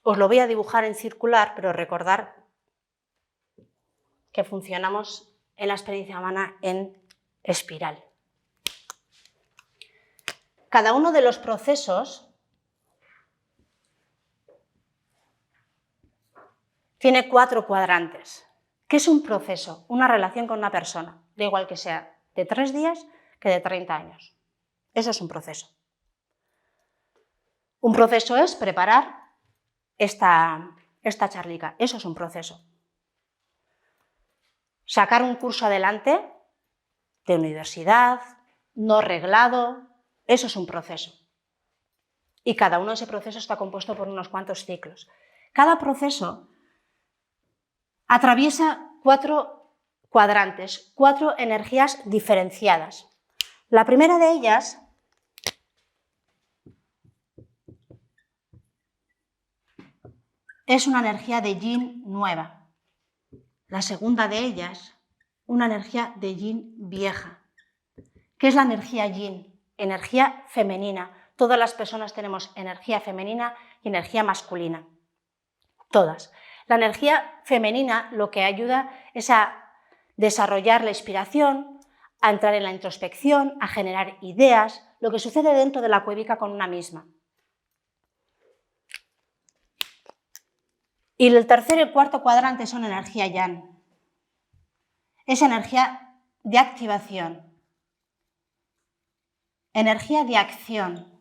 Os lo voy a dibujar en circular, pero recordar que funcionamos en la experiencia humana en espiral. Cada uno de los procesos tiene 4 cuadrantes. ¿Qué es un proceso? Una relación con una persona, da igual que sea de 3 días que de 30 años. Eso es un proceso. Un proceso es preparar esta charlica, eso es un proceso. Sacar un curso adelante de universidad, no reglado, eso es un proceso. Y cada uno de ese proceso está compuesto por unos cuantos ciclos. Cada proceso atraviesa 4 cuadrantes, 4 energías diferenciadas. La primera de ellas es una energía de yin nueva. La segunda de ellas, una energía de yin vieja. ¿Qué es la energía yin? Energía femenina. Todas las personas tenemos energía femenina y energía masculina. Todas. La energía femenina lo que ayuda es a desarrollar la inspiración, a entrar en la introspección, a generar ideas, lo que sucede dentro de la cuevica con una misma. Y el tercer y el cuarto cuadrante son energía yang. Es energía de activación, energía de acción.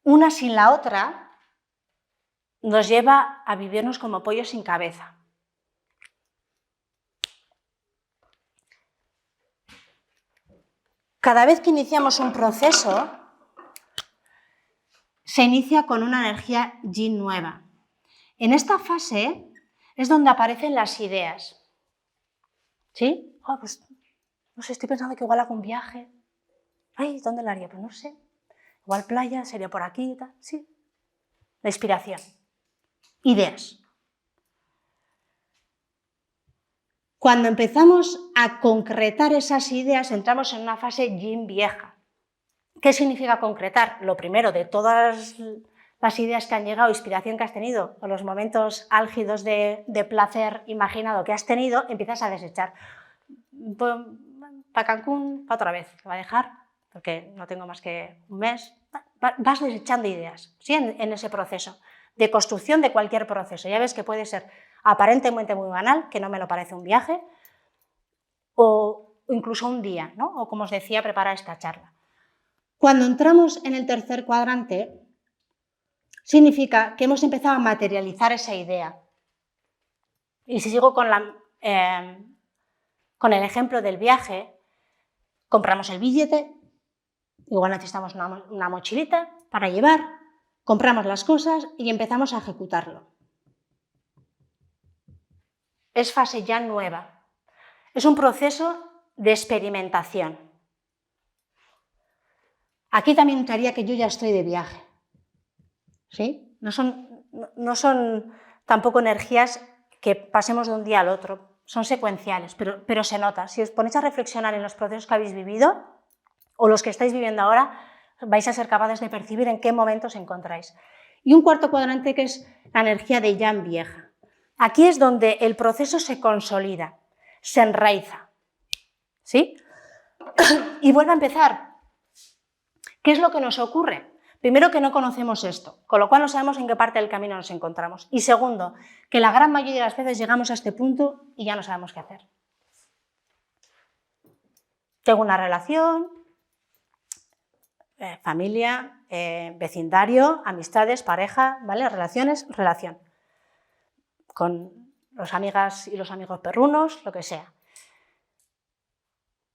Una sin la otra nos lleva a vivirnos como pollos sin cabeza. Cada vez que iniciamos un proceso, se inicia con una energía yin nueva. En esta fase es donde aparecen las ideas. ¿Sí? Oh, pues, no sé, estoy pensando que igual hago un viaje. Ay, ¿dónde lo haría? Pues no sé. Igual playa, sería por aquí y tal. Sí. La inspiración. Ideas. Cuando empezamos a concretar esas ideas, entramos en una fase yin vieja. ¿Qué significa concretar? Lo primero, de todas las ideas que han llegado, inspiración que has tenido, o los momentos álgidos de placer imaginado que has tenido, empiezas a desechar. Para Cancún, para otra vez, lo voy a dejar, porque no tengo más que un mes. Vas desechando ideas, ¿sí? En ese proceso de construcción de cualquier proceso. Ya ves que puede ser aparentemente muy banal, que no me lo parece un viaje, o incluso un día, ¿no? O como os decía, preparar esta charla. Cuando entramos en el tercer cuadrante, significa que hemos empezado a materializar esa idea. Y si sigo con el ejemplo del viaje, compramos el billete, igual necesitamos una mochilita para llevar, compramos las cosas y empezamos a ejecutarlo. Es fase ya nueva. Es un proceso de experimentación. Aquí también entraría que yo ya estoy de viaje. ¿Sí? No son tampoco energías que pasemos de un día al otro, son secuenciales, pero se nota. Si os ponéis a reflexionar en los procesos que habéis vivido o los que estáis viviendo ahora, vais a ser capaces de percibir en qué momento os encontráis. Y un cuarto cuadrante que es la energía de yang vieja. Aquí es donde el proceso se consolida, se enraiza, ¿sí? Y vuelve a empezar. ¿Qué es lo que nos ocurre? Primero, que no conocemos esto, con lo cual no sabemos en qué parte del camino nos encontramos. Y segundo, que la gran mayoría de las veces llegamos a este punto y ya no sabemos qué hacer. Tengo una relación, familia, vecindario, amistades, pareja, ¿vale? Relaciones, relación. Con las amigas y los amigos perrunos, lo que sea.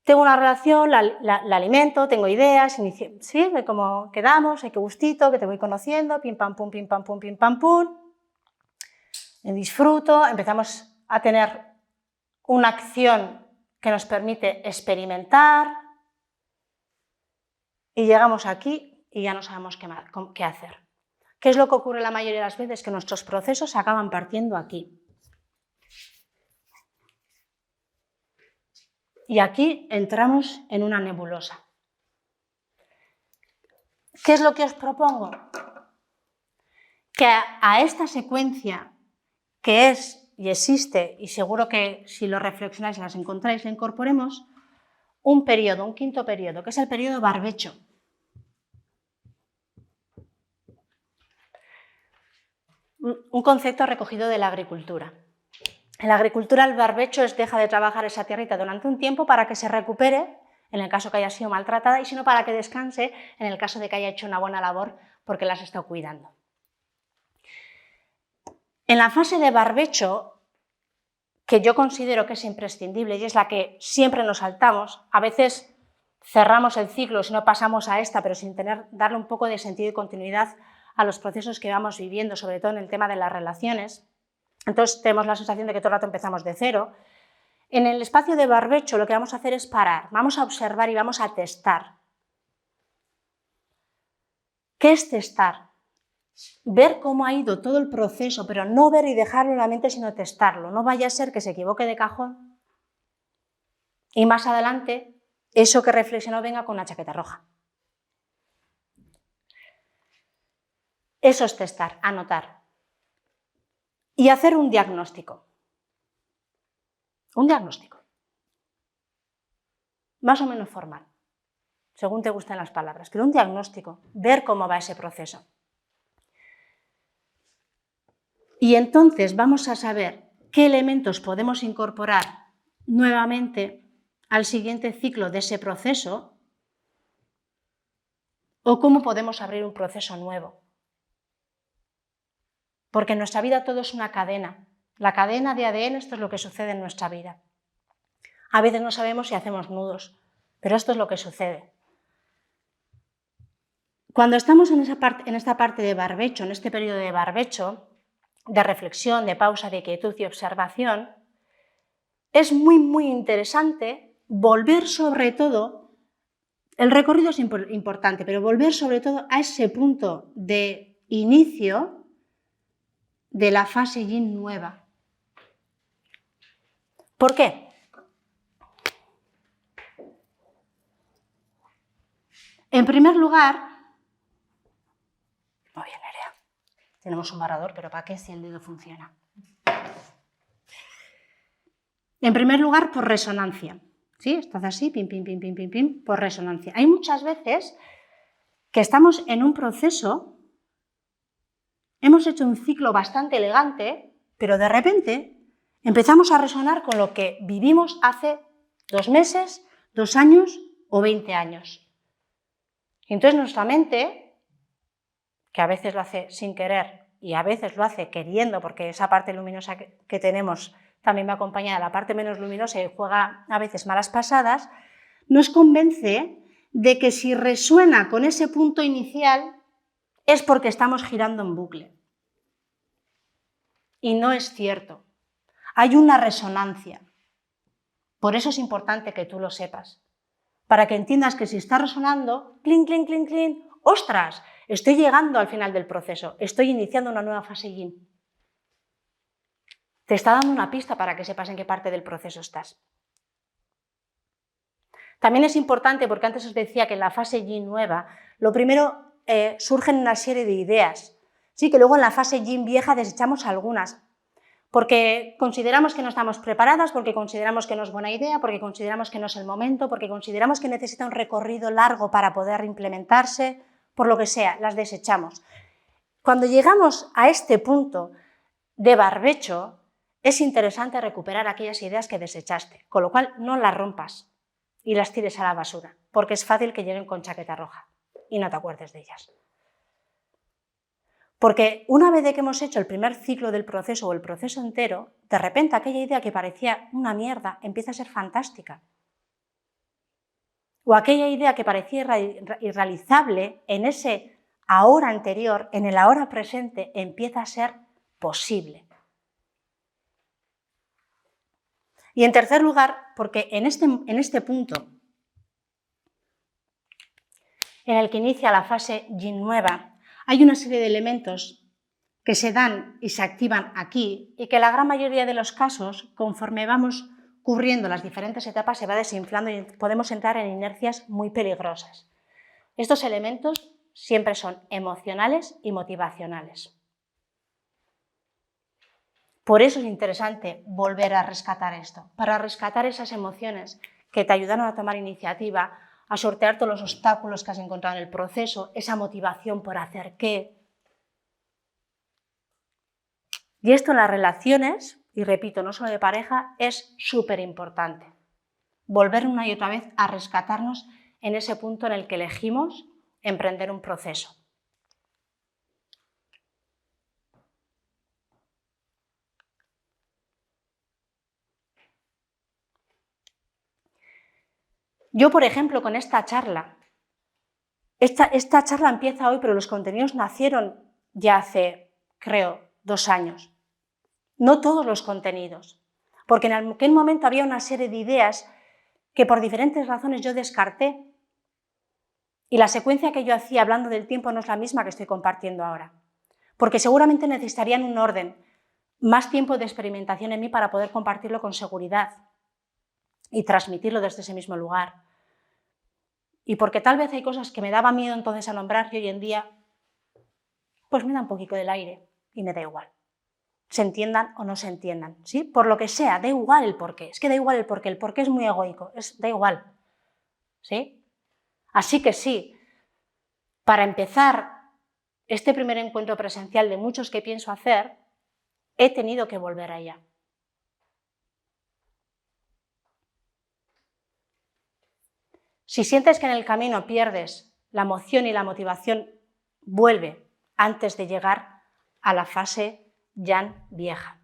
Tengo una relación, la alimento, tengo ideas, ¿sí? De cómo quedamos, qué gustito, que te voy conociendo, pim pam pum, pim pam pum, pim pam pum. Me disfruto, empezamos a tener una acción que nos permite experimentar y llegamos aquí y ya no sabemos qué hacer. ¿Qué es lo que ocurre la mayoría de las veces? Que nuestros procesos se acaban partiendo aquí. Y aquí entramos en una nebulosa. ¿Qué es lo que os propongo? Que a esta secuencia que es y existe, y seguro que si lo reflexionáis las encontráis, le incorporemos un periodo, un quinto periodo, que es el periodo barbecho. Un concepto recogido de la agricultura. En la agricultura el barbecho deja de trabajar esa tierrita durante un tiempo para que se recupere, en el caso que haya sido maltratada, y si no para que descanse en el caso de que haya hecho una buena labor porque las ha estado cuidando. En la fase de barbecho, que yo considero que es imprescindible y es la que siempre nos saltamos, a veces cerramos el ciclo si no pasamos a esta, pero sin darle un poco de sentido y continuidad a los procesos que vamos viviendo, sobre todo en el tema de las relaciones. Entonces tenemos la sensación de que todo el rato empezamos de cero. En el espacio de barbecho lo que vamos a hacer es parar, vamos a observar y vamos a testar. ¿Qué es testar? Ver cómo ha ido todo el proceso, pero no ver y dejarlo en la mente, sino testarlo. No vaya a ser que se equivoque de cajón y más adelante eso que reflexionó venga con una chaqueta roja. Eso es testar, anotar. Y hacer un diagnóstico. Un diagnóstico. Más o menos formal, según te gusten las palabras, pero un diagnóstico, ver cómo va ese proceso. Y entonces vamos a saber qué elementos podemos incorporar nuevamente al siguiente ciclo de ese proceso o cómo podemos abrir un proceso nuevo. Porque en nuestra vida todo es una cadena. La cadena de ADN, esto es lo que sucede en nuestra vida. A veces no sabemos si hacemos nudos, pero esto es lo que sucede. Cuando estamos en esta parte de barbecho, en este periodo de barbecho, de reflexión, de pausa, de quietud y observación, es muy interesante volver sobre todo, el recorrido es importante, pero volver sobre todo a ese punto de inicio de la fase yin nueva. ¿Por qué? En primer lugar, muy bien, Nerea, tenemos un barrador, pero ¿para qué si el dedo funciona? En primer lugar, por resonancia. ¿Sí? Estás así, pim, pim, pim, pim, pim, pim, por resonancia. Hay muchas veces que estamos en un proceso, hemos hecho un ciclo bastante elegante, pero de repente empezamos a resonar con lo que vivimos hace 2 meses, 2 años o 20 años. Y entonces nuestra mente, que a veces lo hace sin querer y a veces lo hace queriendo, porque esa parte luminosa que tenemos también va acompañada de la parte menos luminosa y juega a veces malas pasadas, nos convence de que si resuena con ese punto inicial es porque estamos girando en bucle. Y no es cierto. Hay una resonancia. Por eso es importante que tú lo sepas. Para que entiendas que si está resonando, clink, clink, clink, clink, ¡ostras! Estoy llegando al final del proceso, estoy iniciando una nueva fase yin. Te está dando una pista para que sepas en qué parte del proceso estás. También es importante, porque antes os decía que en la fase yin nueva, lo primero surgen una serie de ideas, sí, que luego en la fase yin vieja desechamos algunas, porque consideramos que no estamos preparadas, porque consideramos que no es buena idea, porque consideramos que no es el momento, porque consideramos que necesita un recorrido largo para poder implementarse, por lo que sea, las desechamos. Cuando llegamos a este punto de barbecho, es interesante recuperar aquellas ideas que desechaste, con lo cual no las rompas y las tires a la basura, porque es fácil que lleguen con chaqueta roja y no te acuerdes de ellas. Porque una vez de que hemos hecho el primer ciclo del proceso o el proceso entero, de repente aquella idea que parecía una mierda empieza a ser fantástica. O aquella idea que parecía irrealizable en ese ahora anterior, en el ahora presente, empieza a ser posible. Y en tercer lugar, porque en este punto en el que inicia la fase yin nueva, hay una serie de elementos que se dan y se activan aquí y que en la gran mayoría de los casos, conforme vamos cubriendo las diferentes etapas, se va desinflando y podemos entrar en inercias muy peligrosas. Estos elementos siempre son emocionales y motivacionales. Por eso es interesante volver a rescatar esto, para rescatar esas emociones que te ayudaron a tomar iniciativa, a sortear todos los obstáculos que has encontrado en el proceso, esa motivación por hacer qué. Y esto en las relaciones, y repito, no solo de pareja, es súper importante. Volver una y otra vez a rescatarnos en ese punto en el que elegimos emprender un proceso. Yo, por ejemplo, con esta charla, esta charla empieza hoy, pero los contenidos nacieron ya hace, creo, 2 años. No todos los contenidos, porque en aquel momento había una serie de ideas que por diferentes razones yo descarté Y la secuencia que yo hacía hablando del tiempo no es la misma que estoy compartiendo ahora, porque seguramente necesitarían un orden, más tiempo de experimentación en mí para poder compartirlo con seguridad y transmitirlo desde ese mismo lugar. Y porque tal vez hay cosas que me daba miedo entonces a nombrar y hoy en día pues me da un poquito del aire y me da igual. Se entiendan o no se entiendan, ¿sí? Por lo que sea, da igual el porqué. Es que da igual el porqué es muy egoico, da igual, ¿sí? Así que sí, para empezar este primer encuentro presencial de muchos que pienso hacer, he tenido que volver allá. Si sientes que en el camino pierdes la emoción y la motivación, vuelve antes de llegar a la fase Yan vieja.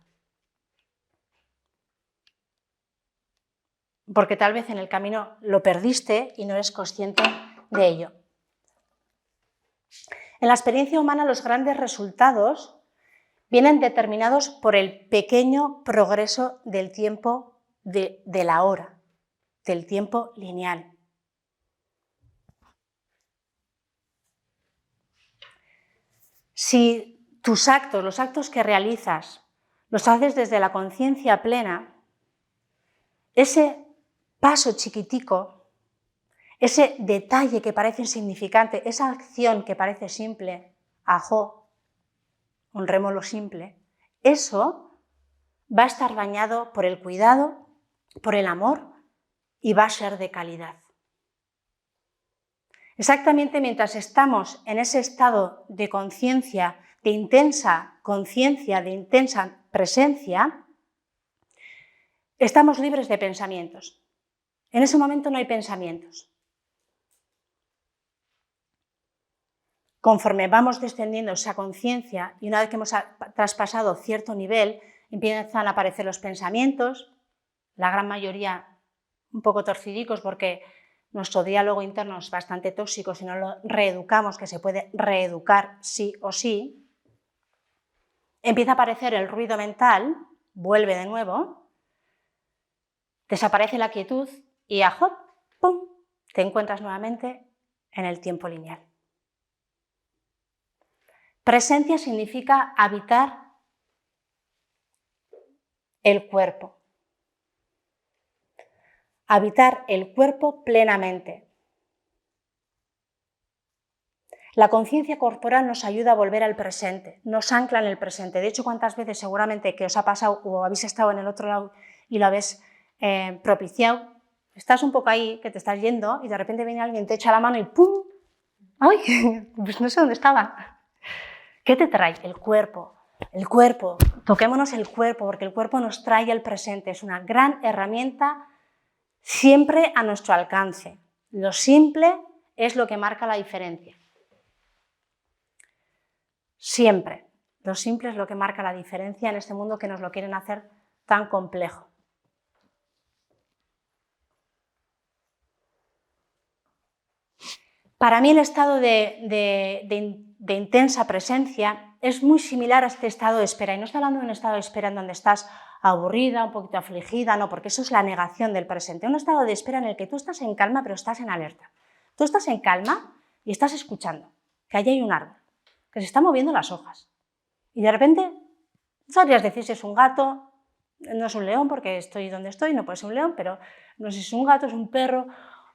Porque tal vez en el camino lo perdiste y no eres consciente de ello. En la experiencia humana los grandes resultados vienen determinados por el pequeño progreso del tiempo de la hora, del tiempo lineal. Si tus actos, los actos que realizas, los haces desde la conciencia plena, ese paso chiquitico, ese detalle que parece insignificante, esa acción que parece simple, ajo, un rémolo simple, eso va a estar bañado por el cuidado, por el amor y va a ser de calidad. Exactamente mientras estamos en ese estado de conciencia, de intensa conciencia, de intensa presencia, estamos libres de pensamientos. En ese momento no hay pensamientos. Conforme vamos descendiendo esa conciencia y una vez que hemos traspasado cierto nivel, empiezan a aparecer los pensamientos, la gran mayoría un poco torcidicos porque nuestro diálogo interno es bastante tóxico si no lo reeducamos, que se puede reeducar sí o sí. Empieza a aparecer el ruido mental, vuelve de nuevo, desaparece la quietud y ¡ajop! ¡Pum!, te encuentras nuevamente en el tiempo lineal. Presencia significa habitar el cuerpo. Habitar el cuerpo plenamente. La conciencia corporal nos ayuda a volver al presente, nos ancla en el presente. De hecho, ¿cuántas veces seguramente que os ha pasado o habéis estado en el otro lado y lo habéis propiciado? Estás un poco ahí, que te estás yendo y de repente viene alguien, te echa la mano y ¡pum! ¡Ay! Pues no sé dónde estaba. ¿Qué te trae? El cuerpo. El cuerpo. Toquémonos el cuerpo porque el cuerpo nos trae al presente. Es una gran herramienta siempre a nuestro alcance. Lo simple es lo que marca la diferencia. Siempre. Lo simple es lo que marca la diferencia en este mundo que nos lo quieren hacer tan complejo. Para mí el estado de intensa presencia es muy similar a este estado de espera. Y no estoy hablando de un estado de espera en donde estás aburrida, un poquito afligida, no, porque eso es la negación del presente. Un estado de espera en el que tú estás en calma pero estás en alerta. Tú estás en calma y estás escuchando que allí hay un árbol, que se están moviendo las hojas. Y de repente, sabrías decir si es un gato, no es un león porque estoy donde estoy, no puede ser un león, pero no sé si es un gato, es un perro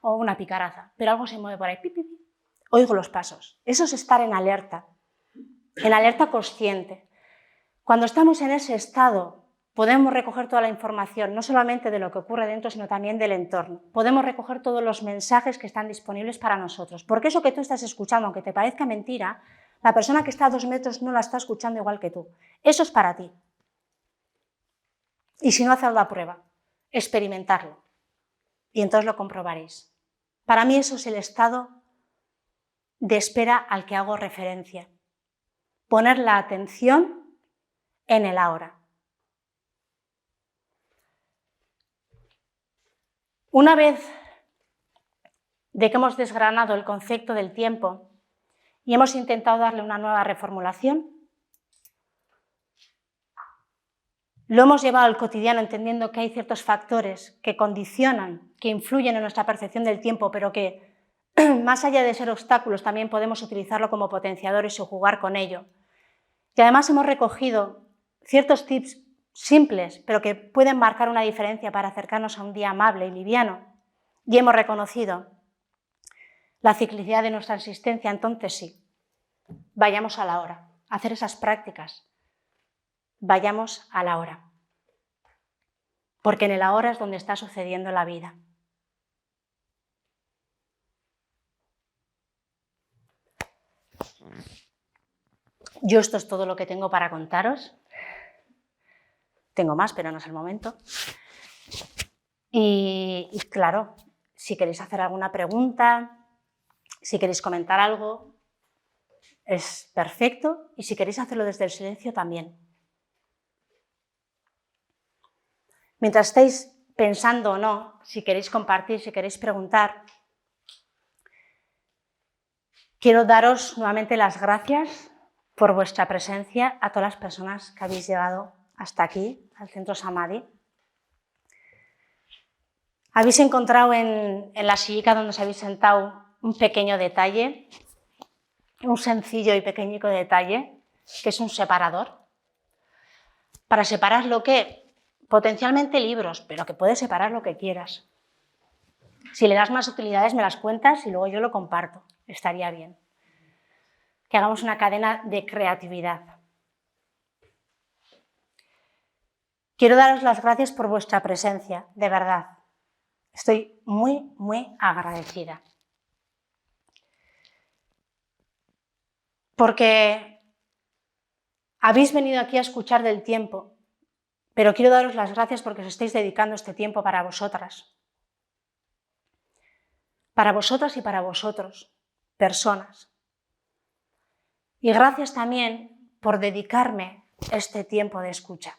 o una picaraza, pero algo se mueve por ahí, pi, pi, pi. Oigo los pasos. Eso es estar en alerta consciente. Cuando estamos en ese estado, podemos recoger toda la información, no solamente de lo que ocurre dentro, sino también del entorno. Podemos recoger todos los mensajes que están disponibles para nosotros, porque eso que tú estás escuchando, aunque te parezca mentira, la persona que está a 2 metros no la está escuchando igual que tú. Eso es para ti. Y si no, haced la prueba, experimentarlo, y entonces lo comprobaréis. Para mí eso es el estado de espera al que hago referencia. Poner la atención en el ahora. Una vez de que hemos desgranado el concepto del tiempo y hemos intentado darle una nueva reformulación, lo hemos llevado al cotidiano entendiendo que hay ciertos factores que condicionan, que influyen en nuestra percepción del tiempo, pero que más allá de ser obstáculos, también podemos utilizarlo como potenciadores o jugar con ello. Y además hemos recogido ciertos tips simples, pero que pueden marcar una diferencia para acercarnos a un día amable y liviano. Y hemos reconocido la ciclicidad de nuestra existencia, entonces sí, vayamos a la hora, a hacer esas prácticas, vayamos a la hora. Porque en el ahora es donde está sucediendo la vida. Yo esto es todo lo que tengo para contaros. Tengo más, pero no es el momento. Y claro, si queréis hacer alguna pregunta, si queréis comentar algo, es perfecto. Y si queréis hacerlo desde el silencio, también. Mientras estéis pensando o no, si queréis compartir, si queréis preguntar, quiero daros nuevamente las gracias por vuestra presencia a todas las personas que habéis llegado hasta aquí, al Centro Samadhi. Habéis encontrado en la sillica donde os habéis sentado un pequeño detalle, un sencillo y pequeñico detalle, que es un separador, para separar lo que, potencialmente libros, pero que puedes separar lo que quieras. Si le das más utilidades me las cuentas y luego yo lo comparto, estaría bien. Que hagamos una cadena de creatividad. Quiero daros las gracias por vuestra presencia, de verdad. Estoy muy, muy agradecida. Porque habéis venido aquí a escuchar del tiempo, pero quiero daros las gracias porque os estáis dedicando este tiempo para vosotras. Para vosotras y para vosotros, personas. Y gracias también por dedicarme este tiempo de escucha.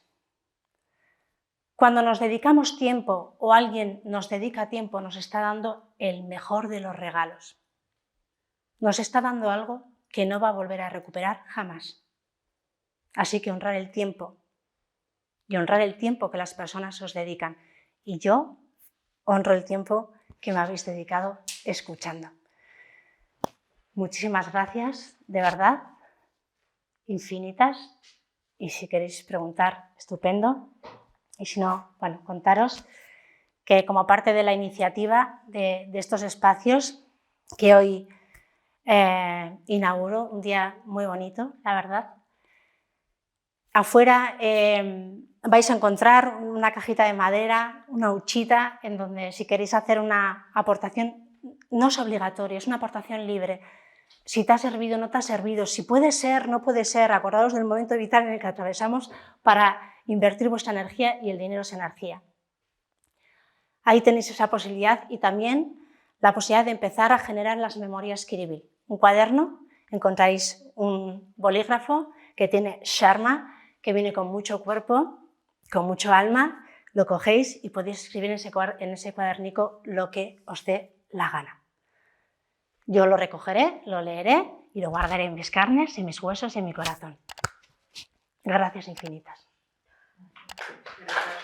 Cuando nos dedicamos tiempo o alguien nos dedica tiempo, nos está dando el mejor de los regalos. Nos está dando algo que no va a volver a recuperar jamás. Así que honrar el tiempo y honrar el tiempo que las personas os dedican. Y yo honro el tiempo que me habéis dedicado escuchando. Muchísimas gracias, de verdad, infinitas. Y si queréis preguntar, estupendo. Y si no, bueno, contaros que como parte de la iniciativa de estos espacios que hoy inauguro, un día muy bonito, la verdad, afuera vais a encontrar una cajita de madera, una huchita, en donde si queréis hacer una aportación, no es obligatorio, es una aportación libre. Si te ha servido, no te ha servido, si puede ser, no puede ser, acordaos del momento vital en el que atravesamos para invertir vuestra energía y el dinero es energía. Ahí tenéis esa posibilidad y también la posibilidad de empezar a generar las memorias Kiribil. Un cuaderno, encontráis un bolígrafo que tiene Sharma, que viene con mucho cuerpo, con mucho alma, lo cogéis y podéis escribir en ese cuadernico lo que os dé la gana. Yo lo recogeré, lo leeré y lo guardaré en mis carnes, en mis huesos y en mi corazón. Gracias infinitas. Gracias.